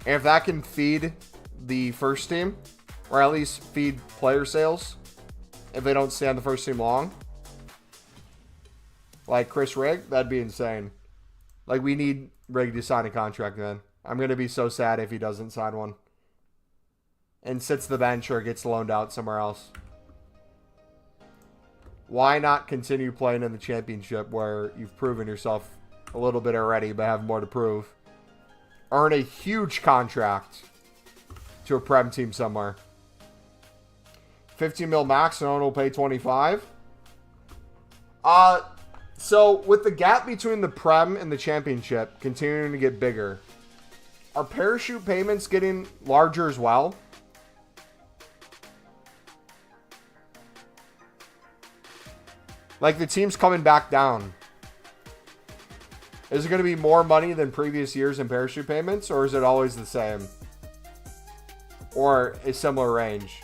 A: And if that can feed the first team, or at least feed player sales, if they don't stay on the first team long, like Chris Rigg, that'd be insane. Like, we need Rigg to sign a contract, man. I'm going to be so sad if he doesn't sign one. And sits the bench or gets loaned out somewhere else. Why not continue playing in the championship where you've proven yourself a little bit already but have more to prove? Earn a huge contract to a Prem team somewhere. 15 mil max, and no one will pay 25. So with the gap between the Prem and the championship continuing to get bigger, are parachute payments getting larger as well? Like, the team's coming back down. Is it going to be more money than previous years in parachute payments, or is it always the same? Or a similar range?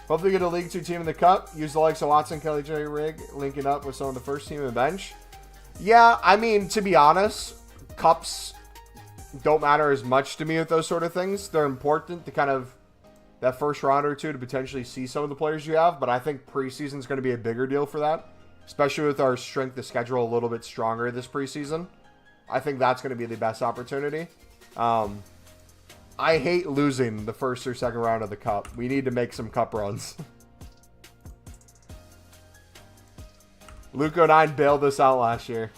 A: Hopefully get a League 2 team in the Cup. Use the likes of Watson, Kelly, Jerry, Rigg, linking up with some of the first team in the bench. Yeah, I mean, to be honest, Cups don't matter as much to me with those sort of things. They're important to kind of that first round or two to potentially see some of the players you have, but I think preseason is going to be a bigger deal for that, especially with our strength of schedule a little bit stronger this preseason. I think that's going to be the best opportunity. I hate losing the first or second round of the Cup. We need to make some Cup runs. Luco 9 bailed us out last year.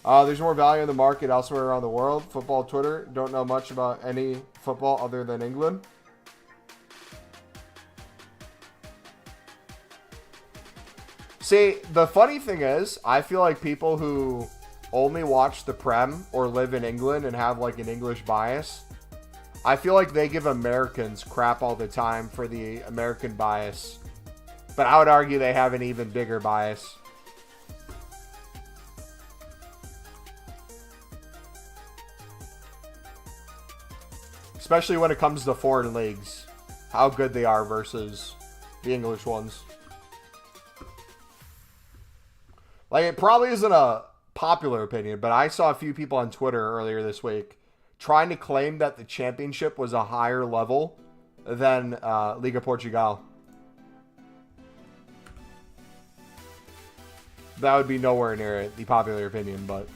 A: There's more value in the market elsewhere around the world. Football Twitter. Don't know much about any football other than England. See, the funny thing is, I feel like people who only watch the Prem or live in England and have like an English bias, I feel like they give Americans crap all the time for the American bias. But I would argue they have an even bigger bias. Especially when it comes to foreign leagues. How good they are versus the English ones. Like, it probably isn't a popular opinion, but I saw a few people on Twitter earlier this week trying to claim that the championship was a higher level than Liga Portugal. That would be nowhere near the popular opinion, but...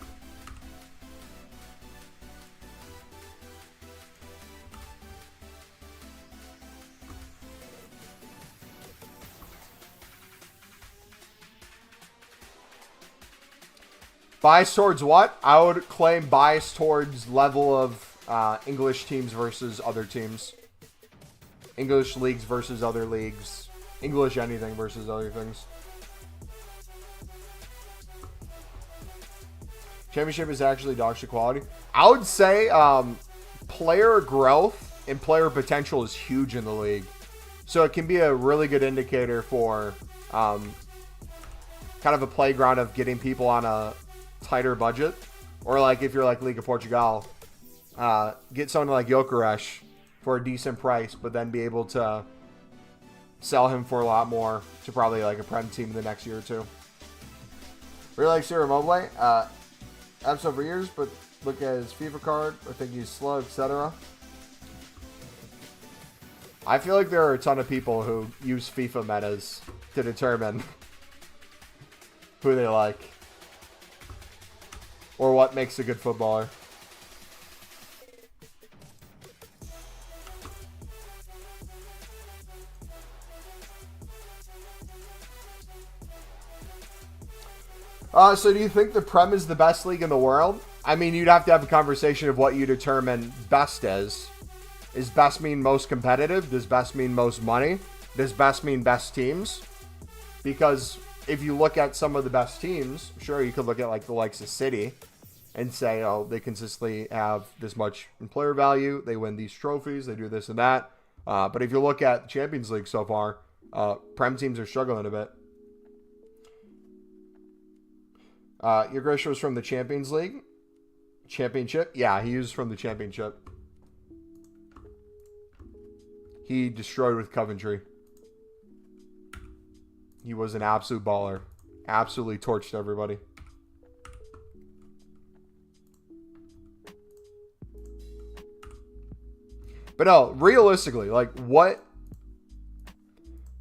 A: Bias towards what? I would claim bias towards level of English teams versus other teams. English leagues versus other leagues. English anything versus other things. Championship is actually dog shit quality. I would say player growth and player potential is huge in the league. So it can be a really good indicator for kind of a playground of getting people on a tighter budget. Or like if you're like Liga Portugal, get someone like Gyökeres for a decent price, but then be able to sell him for a lot more to probably like a Prem team in the next year or two. Really like Sarah MumboElite. I've so for years, but look at his FIFA card. I think he's slow, etc. I feel like there are a ton of people who use FIFA metas to determine who they like or what makes a good footballer. So do you think the Prem is the best league in the world? I mean, you'd have to have a conversation of what you determine best is. Is best mean most competitive? Does best mean most money? Does best mean best teams? Because if you look at some of the best teams, sure, you could look at like the likes of City and say, oh, they consistently have this much in player value. They win these trophies. They do this and that. But if you look at the Champions League so far, Prem teams are struggling a bit. Your Grisha was from the Champions League? Championship? Yeah, he was from the Championship. He destroyed with Coventry. He was an absolute baller. Absolutely torched everybody. But no, realistically, like what...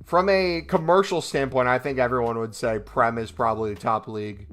A: From a commercial standpoint, I think everyone would say Prem is probably the top league.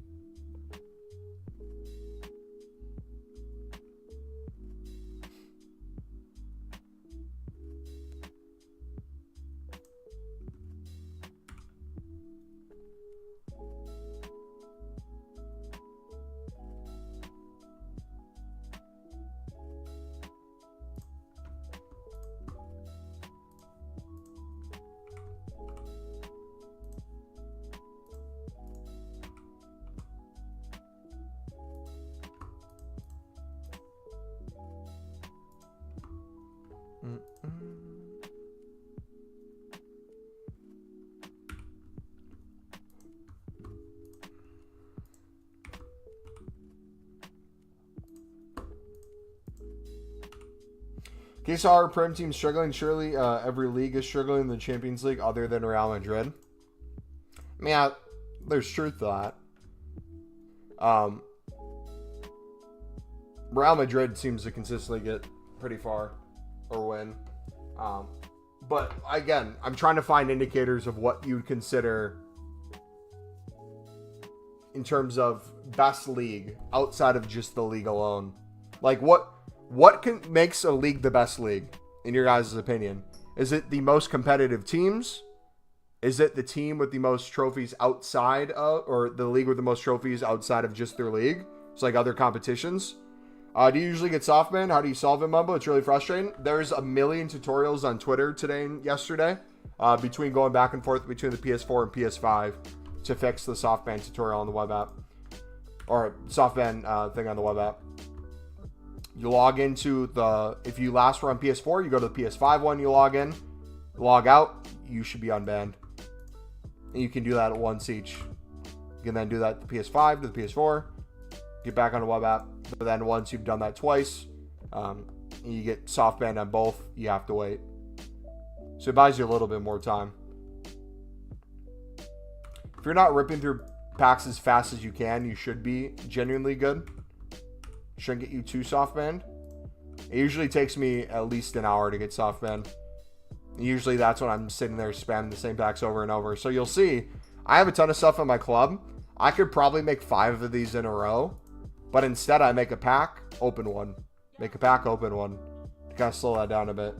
A: Okay, so our Prem team struggling. Surely every league is struggling in the Champions League other than Real Madrid. I mean, there's truth to that. Real Madrid seems to consistently get pretty far or win. But again, I'm trying to find indicators of what you'd consider in terms of best league outside of just the league alone. Like what makes a league the best league in your guys' opinion? Is it the most competitive teams? Is it the team with the most trophies outside of, or the league with the most trophies outside of just their league? It's like other competitions. Do you usually get soft banned? How do you solve it, Mumbo? It's really frustrating. There's a million tutorials on Twitter today and yesterday between going back and forth between the PS4 and PS5 to fix the soft ban tutorial on the web app. Or soft ban thing on the web app. You log into if you last were on PS4, you go to the PS5 one, you log in, log out, you should be unbanned. And you can do that at once each. You can then do that to the PS5, to the PS4, get back on the web app. But then once you've done that twice, and you get soft banned on both, you have to wait. So it buys you a little bit more time. If you're not ripping through packs as fast as you can, you should be genuinely good. Shouldn't get you too soft banned. It usually takes me at least an hour to get soft banned. Usually that's when I'm sitting there spamming the same packs over and over. So you'll see, I have a ton of stuff in my club. I could probably make 5 of these in a row. But instead I make a pack, open one. Make a pack, open one. To kind of slow that down a bit.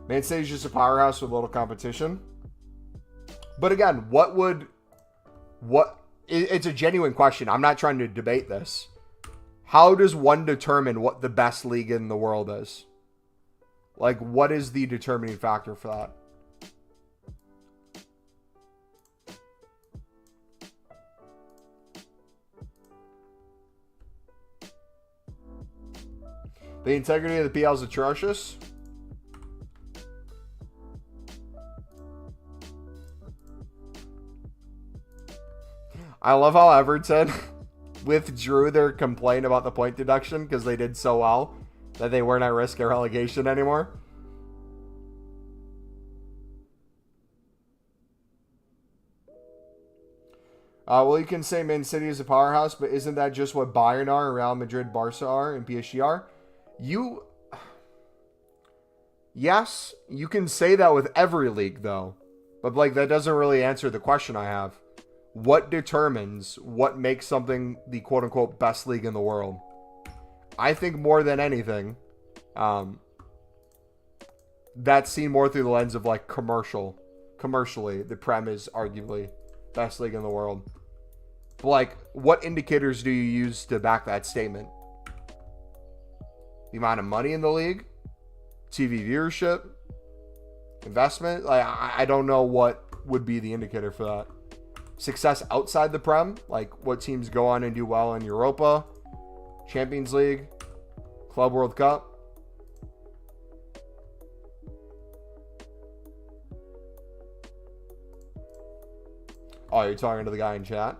A: Man City's just a powerhouse with little competition. But again, it's a genuine question. I'm not trying to debate this. How does one determine what the best league in the world is? Like, what is the determining factor for that? The integrity of the PL is atrocious. I love how Everton withdrew their complaint about the point deduction because they did so well that they weren't at risk of relegation anymore. Well, you can say Man City is a powerhouse, but isn't that just what Bayern are, Real Madrid, Barca are, and PSG are? Yes, you can say that with every league, though. But, like, that doesn't really answer the question I have. What determines what makes something the quote-unquote best league in the world? I think more than anything, that's seen more through the lens of, like, commercially, the Prem is arguably best league in the world. But, like, what indicators do you use to back that statement? The amount of money in the league? TV viewership? Investment? Like, I don't know what would be the indicator for that. Success outside the Prem? Like, what teams go on and do well in Europa? Champions League? Club World Cup? Oh, you're talking to the guy in chat?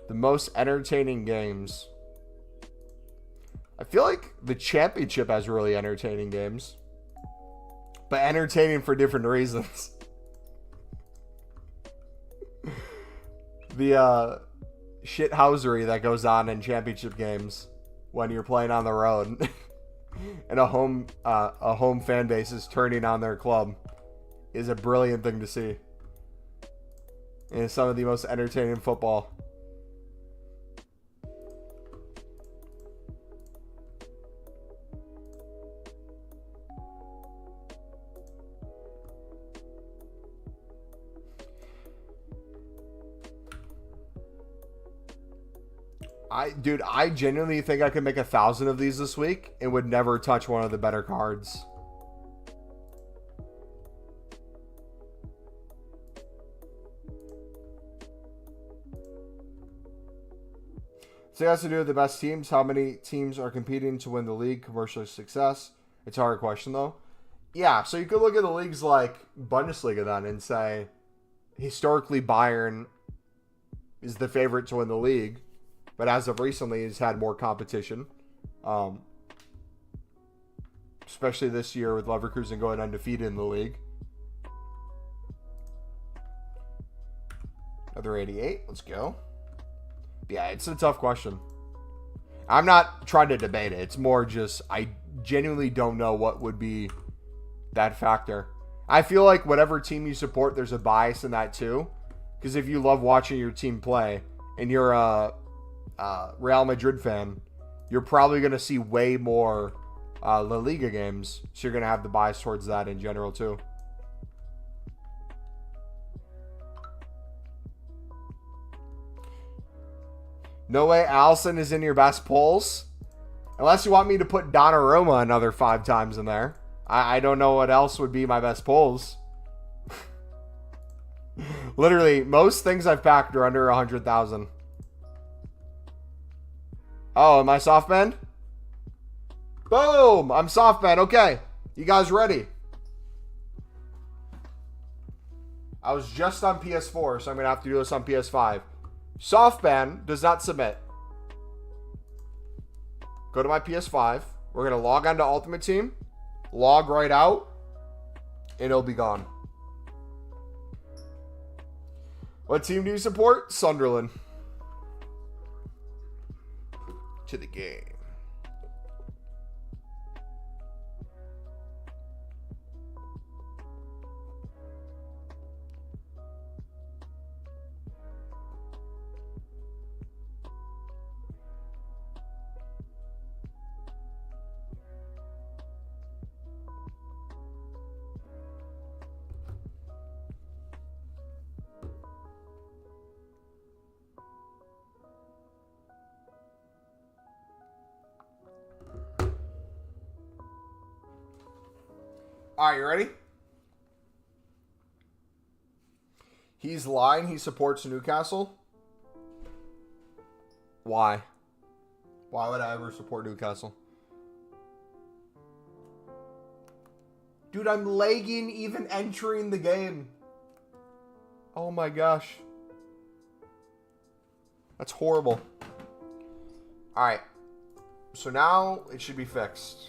A: The most entertaining games. I feel like the championship has really entertaining games. But entertaining for different reasons. The shithousery that goes on in championship games when you're playing on the road and a home fan base is turning on their club is a brilliant thing to see. And it's some of the most entertaining football. Dude, I genuinely think I could make 1,000 of these this week and would never touch one of the better cards. So it has to do with the best teams. How many teams are competing to win the league? Commercial success. It's a hard question, though. Yeah, so you could look at the leagues like Bundesliga then and say, historically, Bayern is the favorite to win the league. But as of recently, he's had more competition. Especially this year with Leverkusen going undefeated in the league. Another 88. Let's go. Yeah, it's a tough question. I'm not trying to debate it. It's more just I genuinely don't know what would be that factor. I feel like whatever team you support, there's a bias in that too. Because if you love watching your team play and you're a Real Madrid fan, you're probably going to see way more La Liga games. So you're going to have the bias towards that in general too. No way Allison is in your best polls. Unless you want me to put Donnarumma another 5 times in there. I don't know what else would be my best polls. Literally, most things I've packed are under 100,000. Oh, am I soft bend? Boom! I'm soft bend. Okay. You guys ready? I was just on PS4, so I'm going to have to do this on PS5. Softban does not submit. Go to my PS5. We're going to log on to Ultimate Team. Log right out. And it'll be gone. What team do you support? Sunderland. To the game. All right, you ready? He's lying. He supports Newcastle. Why? Why would I ever support Newcastle? Dude, I'm lagging even entering the game. Oh my gosh. That's horrible. All right. So now it should be fixed.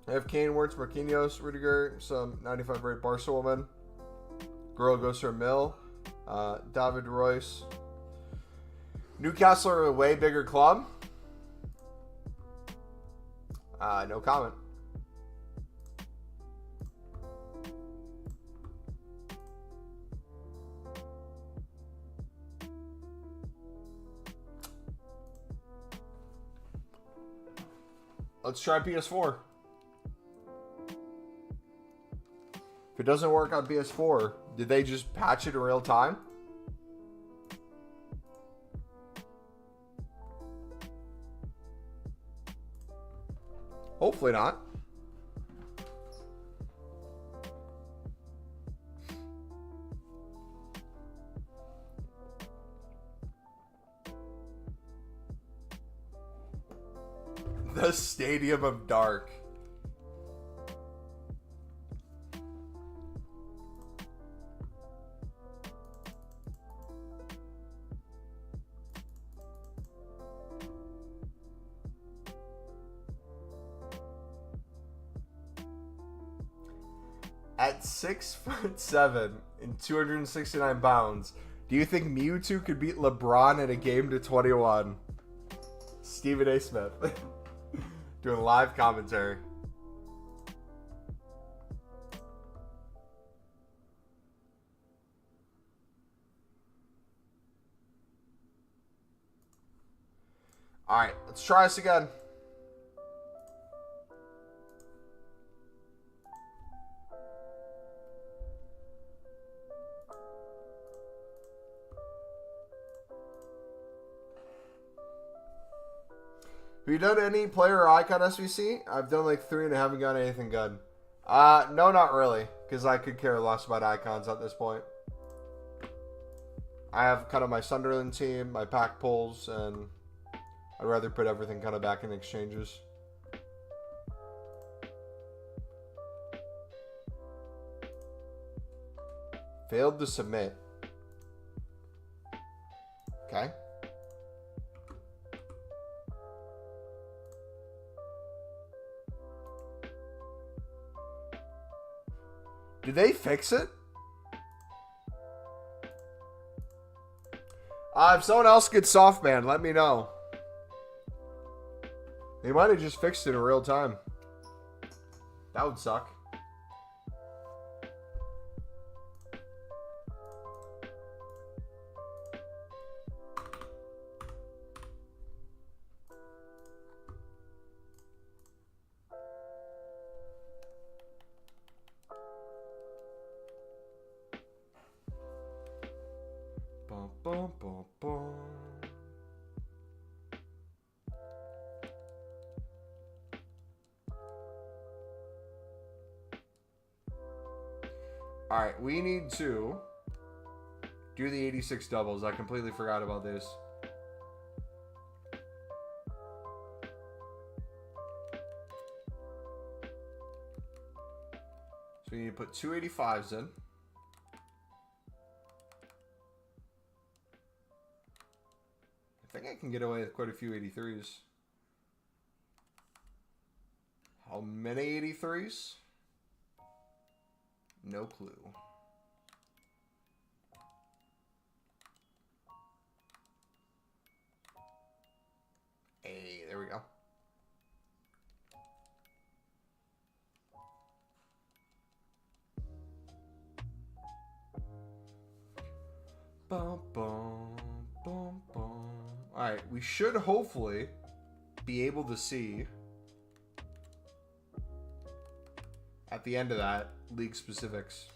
A: I have Kane, Wirtz, Marquinhos, Rudiger, some 95 rate Barca woman. Girl goes for a mill. David Royce. Newcastle are a way bigger club. No comment. Let's try PS4. If it doesn't work on PS4, did they just patch it in real time? Hopefully not. The Stadium of Dark. At 6'7" and 269 pounds, do you think Mewtwo could beat LeBron in a game to 21? Stephen A. Smith. Doing live commentary. Alright, let's try this again. Have you done any player or icon SVC? I've done like 3 and I haven't got anything good. No, not really. Because I could care less about icons at this point. I have kind of my Sunderland team, my pack pulls, and I'd rather put everything kind of back in exchanges. Failed to submit. Okay. Did they fix it? If someone else gets soft banned, let me know. They might have just fixed it in real time. That would suck. Bum, bum, bum, bum. All right, we need to do the 86 doubles. I completely forgot about this. So we need to put 285s in. I think I can get away with quite a few 83s. How many 83s? No clue. Hey, there we go. Bum, bum, bum, bum. Alright, we should hopefully be able to see at the end of that league specifics.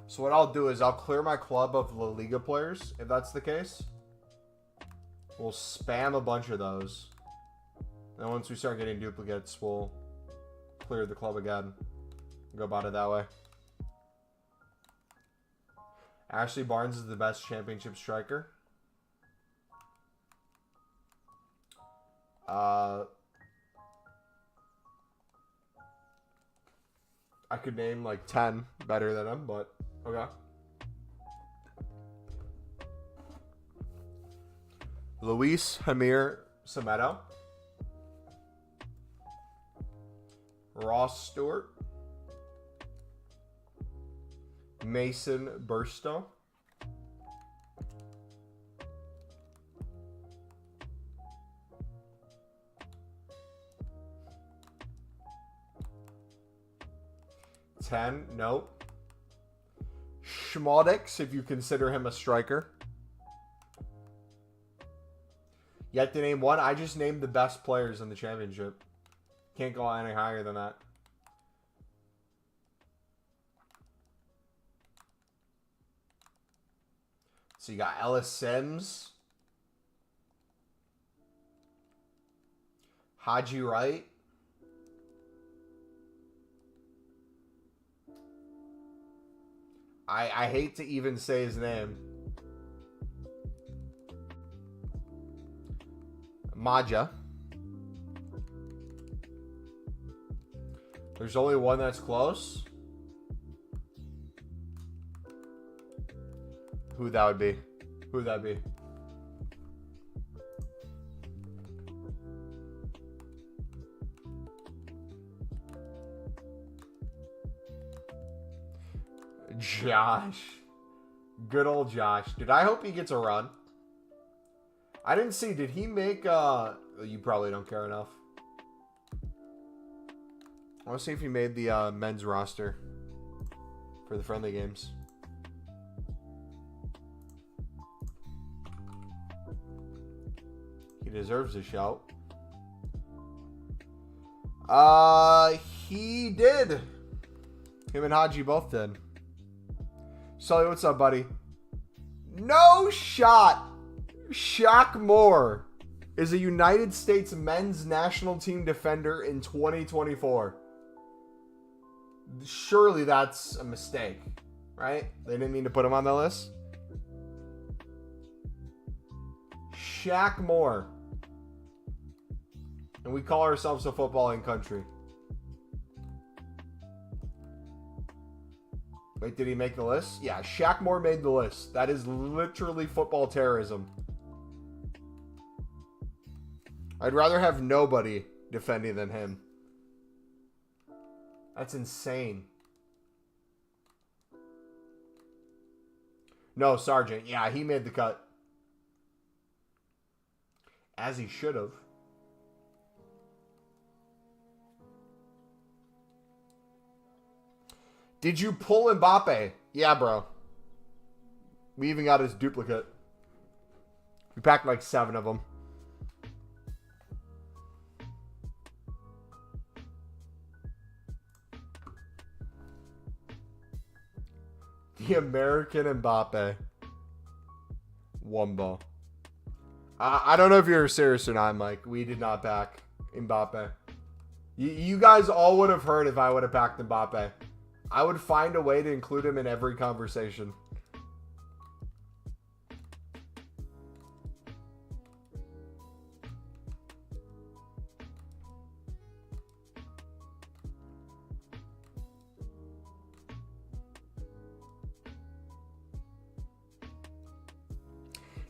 A: So what I'll do is I'll clear my club of La Liga players, if that's the case. We'll spam a bunch of those. And once we start getting duplicates, we'll clear the club again. Go about it that way. Ashley Barnes is the best championship striker. I could name like 10 better than him, but okay. Luis Hamir Semedo. Ross Stewart. Mason Burstow. Nope. Schmodix, if you consider him a striker. You have to name one. I just named the best players in the championship. Can't go any higher than that. So you got Ellis Sims. Haji Wright. I hate to even say his name. Maja. There's only one that's close. Who that would be? Who would that be? Josh. Good old Josh. Dude, I hope he gets a run. I didn't see. Did he make... You probably don't care enough. I want to see if he made the men's roster for the friendly games. He deserves a shout. He did. Him and Haji both did. Sully, what's up, buddy? No shot. Shaq Moore is a United States men's national team defender in 2024. Surely that's a mistake, right? They didn't mean to put him on the list. Shaq Moore. And we call ourselves a footballing country. Wait, did he make the list? Yeah, Shaq Moore made the list. That is literally football terrorism. I'd rather have nobody defending than him. That's insane. No, Sargent. Yeah, he made the cut. As he should have. Did you pull Mbappe? Yeah, bro. We even got his duplicate. We packed like 7 of them. The American Mbappe. Wumbo. I don't know if you're serious or not, Mike. We did not pack Mbappe. You guys all would have heard if I would have packed Mbappe. I would find a way to include him in every conversation.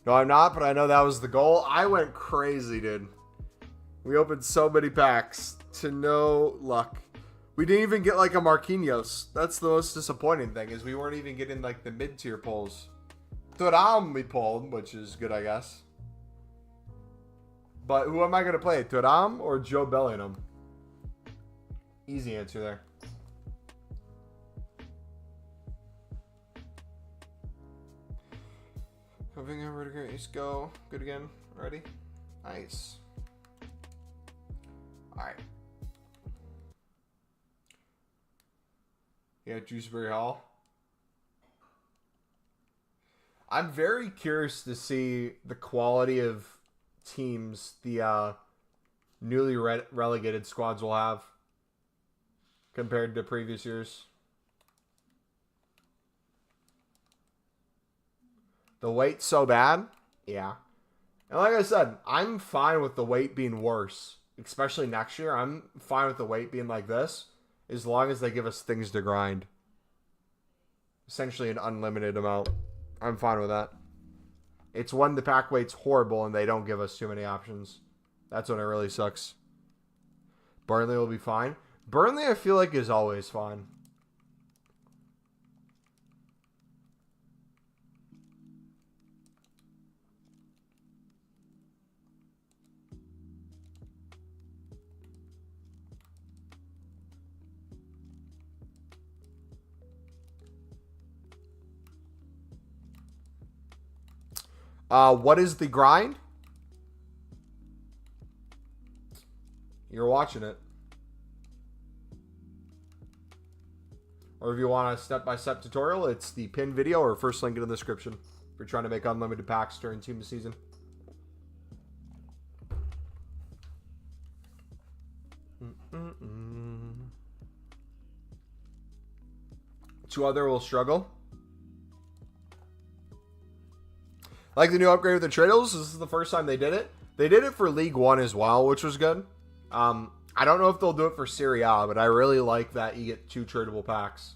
A: No, I'm not, but I know that was the goal. I went crazy, dude. We opened so many packs to no luck. We didn't even get like a Marquinhos. That's the most disappointing thing, is we weren't even getting like the mid-tier pulls. Thuram we pulled, which is good, I guess. But who am I going to play? Thuram or Joe Bellingham? Easy answer there. Covington, Rudiger, East go. Good again. Ready? Nice. Alright. Yeah, Dewsbury Hall. I'm very curious to see the quality of teams the newly relegated squads will have compared to previous years. The weight's so bad? Yeah. And like I said, I'm fine with the weight being worse. Especially next year. I'm fine with the weight being like this. As long as they give us things to grind. Essentially an unlimited amount. I'm fine with that. It's when the pack weight's horrible and they don't give us too many options. That's when it really sucks. Burnley will be fine. Burnley, I feel like, is always fine. What is the grind? You're watching it. Or if you want a step-by-step tutorial, it's the pinned video or first link in the description. If you're trying to make unlimited packs during team of season. Two other will struggle. Like the new upgrade with the tradables, this is the first time they did it. They did it for League One as well, which was good. I don't know if they'll do it for Serie A, but I really like that you get 2 tradable packs.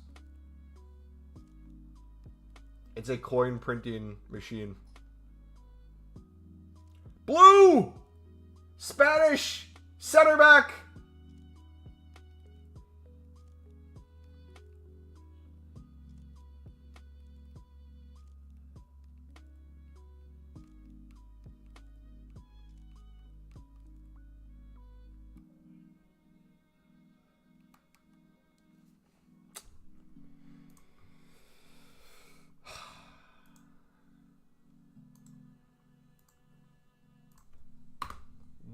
A: It's a coin printing machine. Blue! Spanish! Center back!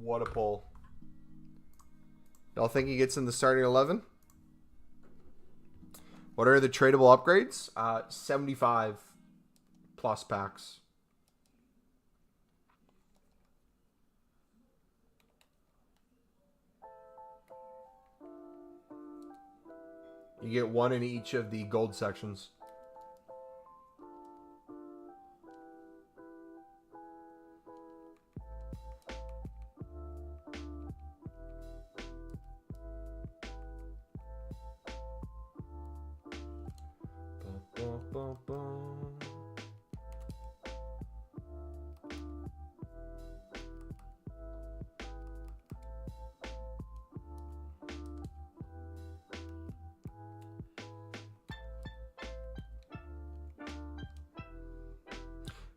A: What a pull. Y'all think he gets in the starting 11? What are the tradable upgrades? 75 plus packs. You get 1 in each of the gold sections.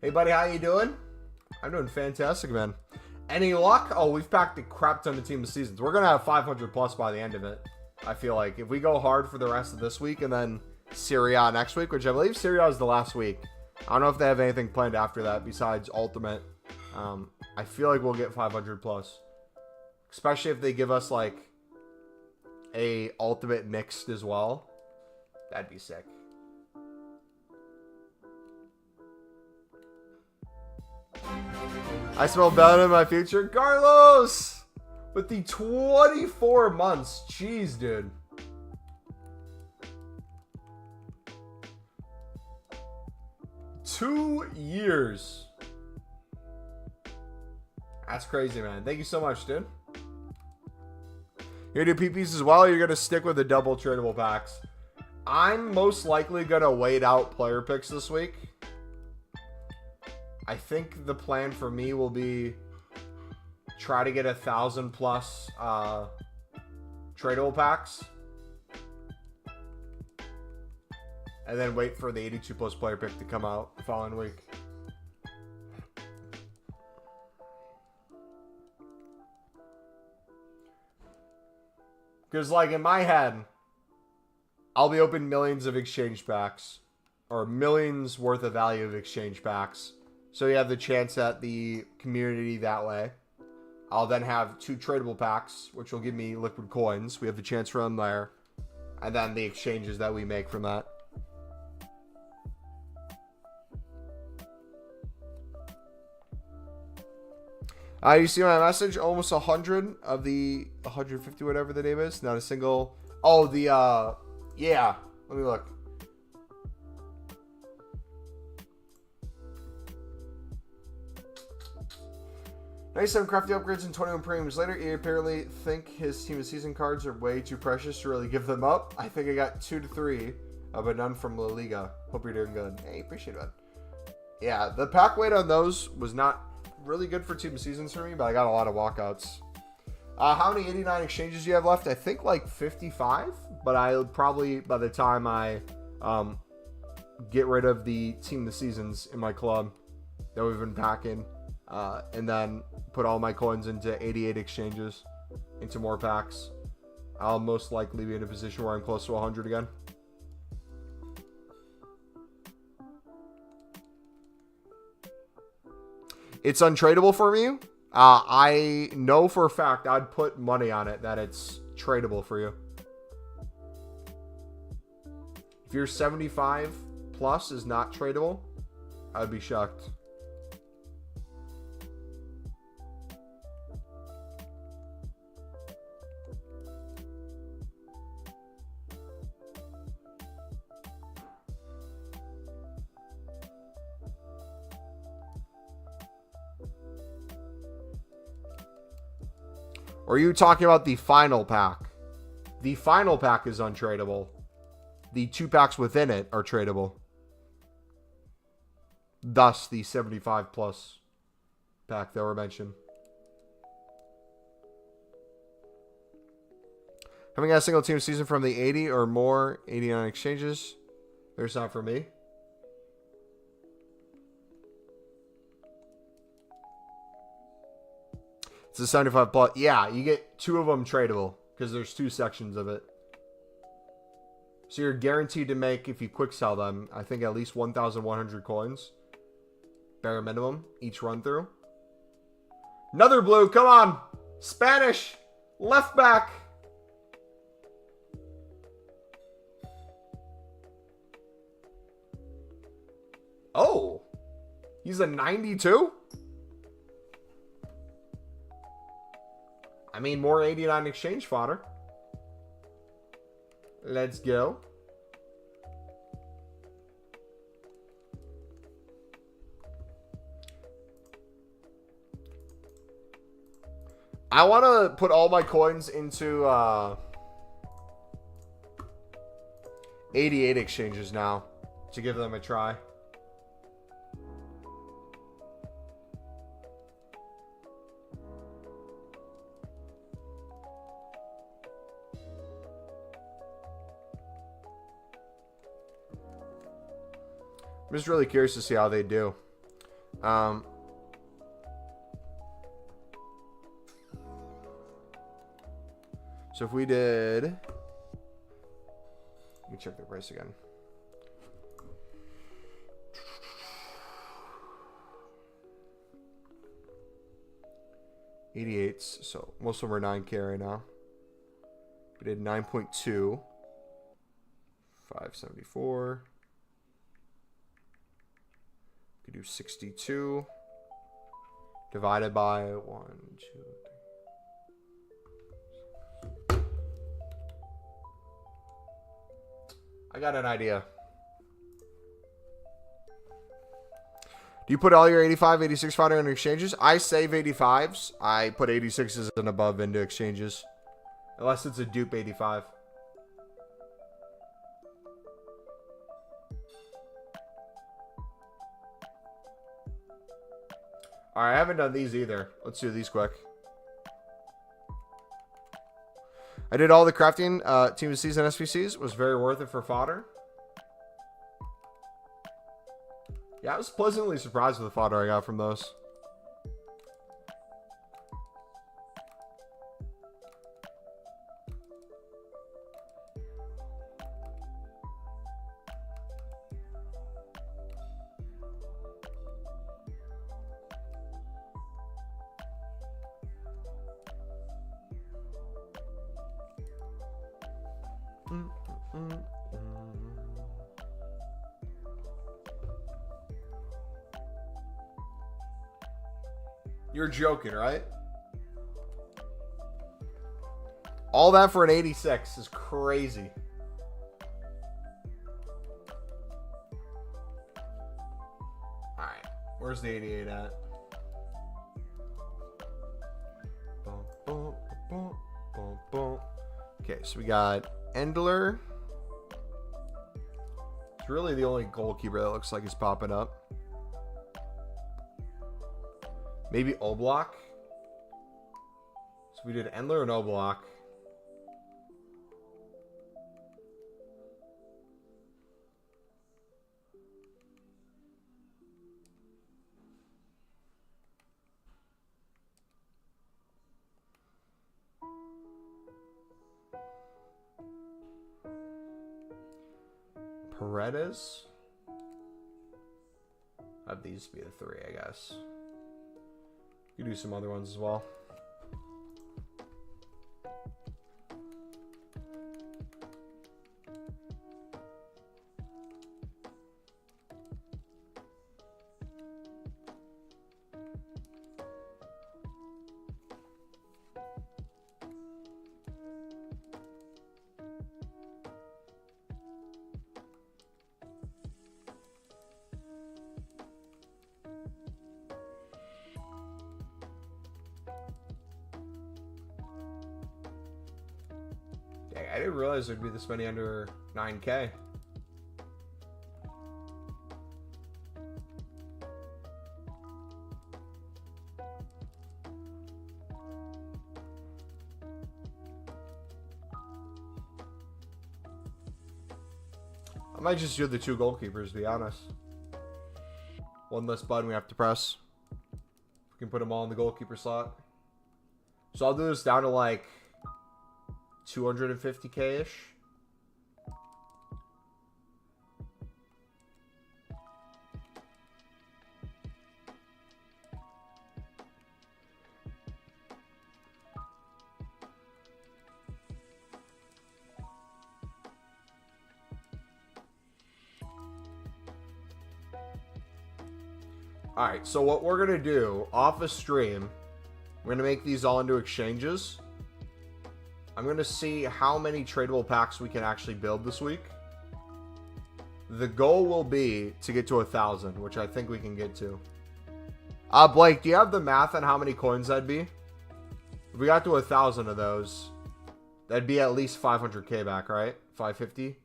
A: Hey buddy, how you doing? I'm doing fantastic, man. Any luck? Oh, we've packed a crap ton of team of seasons. We're gonna have 500 plus by the end of it. I feel like if we go hard for the rest of this week and then Serie A next week, which I believe Serie A is the last week. I don't know if they have anything planned after that besides Ultimate. I feel like we'll get 500 plus, especially if they give us like a Ultimate mixed as well. That'd be sick. I smell better in my future. Carlos! With the 24 months. Jeez, dude. Two years. That's crazy, man. Thank you so much, dude. You're going to do PPs as well, or you're going to stick with the double tradable packs? I'm most likely going to wait out player picks this week. I think the plan for me will be try to get 1,000 plus tradable packs. And then wait for the 82 plus player pick to come out the following week. Because, like, in my head, I'll be opening millions of exchange packs. Or millions worth of value of exchange packs. So you have the chance at the community that way. I'll then have 2 tradable packs, which will give me liquid coins. We have the chance for them there. And then the exchanges that we make from that. You see my message? Almost 100 of the 150, whatever the name is. Not a single. Oh, the, yeah. Let me look. Nice crafty upgrades and 21 premiums later. He apparently think his team of season cards are way too precious to really give them up. I think I got 2 to 3, but none from La Liga. Hope you're doing good. Hey, appreciate it, man. Yeah, the pack weight on those was not really good for team seasons for me, but I got a lot of walkouts. How many 89 exchanges do you have left? I think like 55, but I'll probably, by the time I get rid of the team of the seasons in my club that we've been packing, and then put all my coins into 88 exchanges, into more packs, I'll most likely be in a position where I'm close to 100 again. It's untradeable for me. I know for a fact I'd put money on it that it's tradable for you. If your 75 plus is not tradable, I'd be shocked. Or are you talking about the final pack? The final pack is untradeable. The 2 packs within it are tradable. Thus, the 75 plus pack that were mentioned. Having got a single team season from the 80 or more 89 exchanges. There's not for me. It's a 75 plus. Yeah, you get 2 of them tradable because there's 2 sections of it. So you're guaranteed to make, if you quick sell them, I think at least 1,100 coins. Bare minimum each run through. Another blue. Come on. Spanish. Left back. Oh. He's a 92? I mean, more 89 exchange fodder. Let's go. I want to put all my coins into 88 exchanges now to give them a try. I'm just really curious to see how they do. So if we did... Let me check the price again. $88s. So most of them are 9K right now. We did 9.2. 574. Could do 62 divided by 1, 2, 3. I got an idea. Do you put all your 85, 86 fodder in exchanges? I save 85s. I put 86s and above into exchanges. Unless it's a dupe 85. Alright, I haven't done these either. Let's do these quick. I did all the crafting team of season SPCs. Was very worth it for fodder. Yeah, I was pleasantly surprised with the fodder I got from those. You're joking, right? All that for an 86 is crazy. Alright, where's the 88 at? Okay, so we got Endler. It's really the only goalkeeper that looks like he's popping up. Maybe Oblak. So we did Endler and Oblak. Paredes. Have these be the three, I guess. You do some other ones as well. Dang, I didn't realize there'd be this many under 9K. I might just do the 2 goalkeepers, to be honest. One less button we have to press. We can put them all in the goalkeeper slot. So I'll do this down to like 250K-ish. Alright, so what we're going to do off a stream, we're going to make these all into exchanges. I'm going to see how many tradable packs we can actually build this week. The goal will be to get to 1,000, which I think we can get to. Blake, do you have the math on how many coins that'd be? If we got to 1,000 of those, that'd be at least 500K back, right? 550?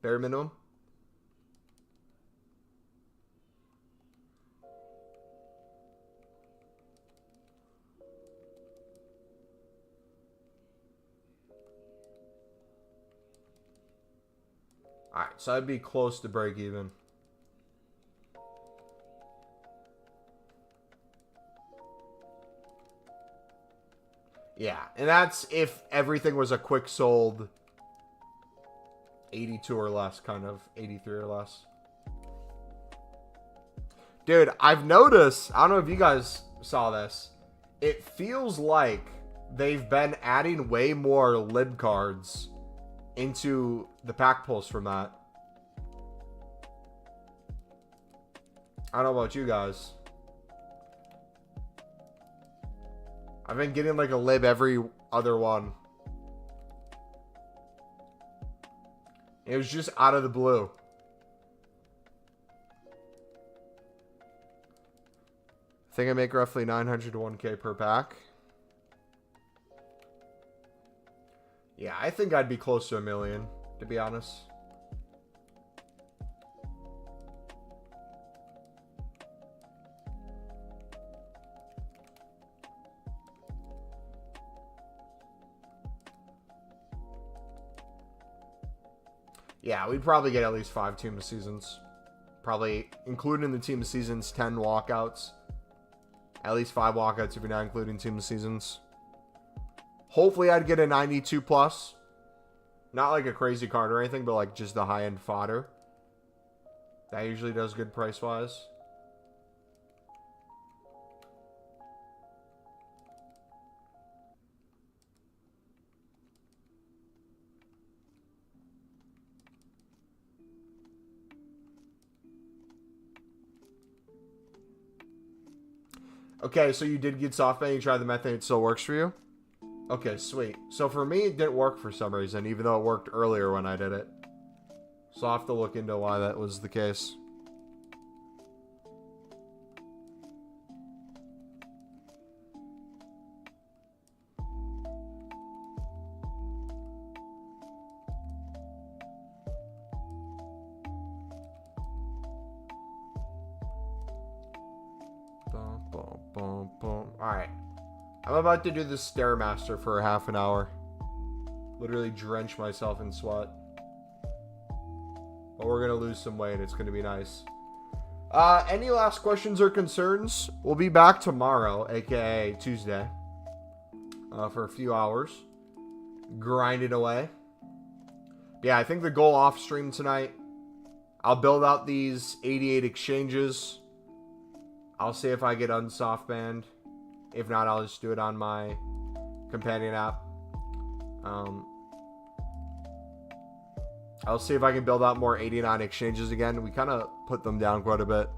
A: Bare minimum? Alright, so I'd be close to break even. Yeah, and that's if everything was a quick sold 82 or less, kind of. 83 or less. Dude, I've noticed, I don't know if you guys saw this, it feels like they've been adding way more lib cards into the pack pulls from that. I don't know about you guys. I've been getting like a lib every other one. It was just out of the blue. I think I make roughly 900 to 1K per pack. Yeah, I think I'd be close to 1 million, to be honest. Yeah, we'd probably get at least 5 team of seasons. Probably, including the team of seasons, 10 walkouts. At least 5 walkouts if you're not including team of seasons. Hopefully I'd get a 92 plus. Not like a crazy card or anything, but like just the high-end fodder. That usually does good price-wise. Okay, so you did get SoftBank, you tried the method, it still works for you? Okay, sweet. So for me, it didn't work for some reason, even though it worked earlier when I did it. So I'll have to look into why that was the case. Bum, bum, bum, bum. Alright. I'm about to do the Stairmaster for half an hour. Literally drench myself in sweat. But we're going to lose some weight. It's going to be nice. Any last questions or concerns? We'll be back tomorrow, aka Tuesday. For a few hours. Grinding away. But yeah, I think the goal off stream tonight, I'll build out these 88 exchanges. I'll see if I get unsoft banned. If not, I'll just do it on my companion app. I'll see if I can build out more 89 exchanges again. We kind of put them down quite a bit.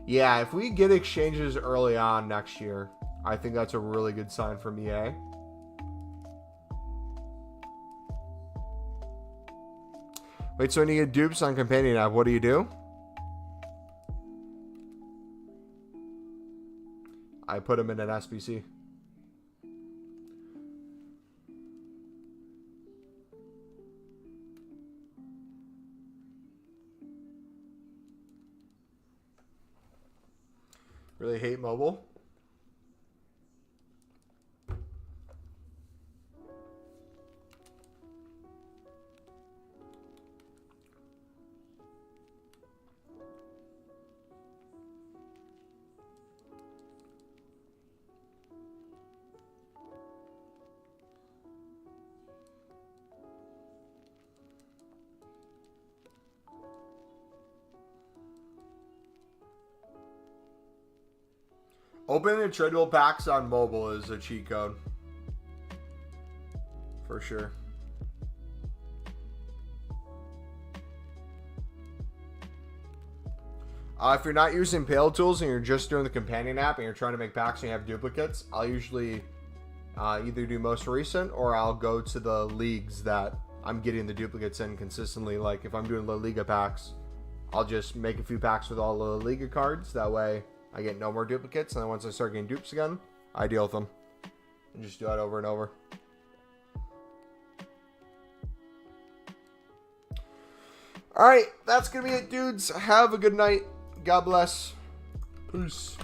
A: Yeah, if we get exchanges early on next year, I think that's a really good sign from EA. Wait, so when you get dupes on companion app, what do you do? I put them in an SBC. Really hate mobile. Opening the tradable packs on mobile is a cheat code. For sure. If you're not using Pale Tools and you're just doing the companion app and you're trying to make packs and you have duplicates, I'll usually either do most recent or I'll go to the leagues that I'm getting the duplicates in consistently. Like if I'm doing La Liga packs, I'll just make a few packs with all the La Liga cards. That way I get no more duplicates, and then once I start getting dupes again, I deal with them. And just do that over and over. Alright, that's going to be it, dudes. Have a good night. God bless. Peace.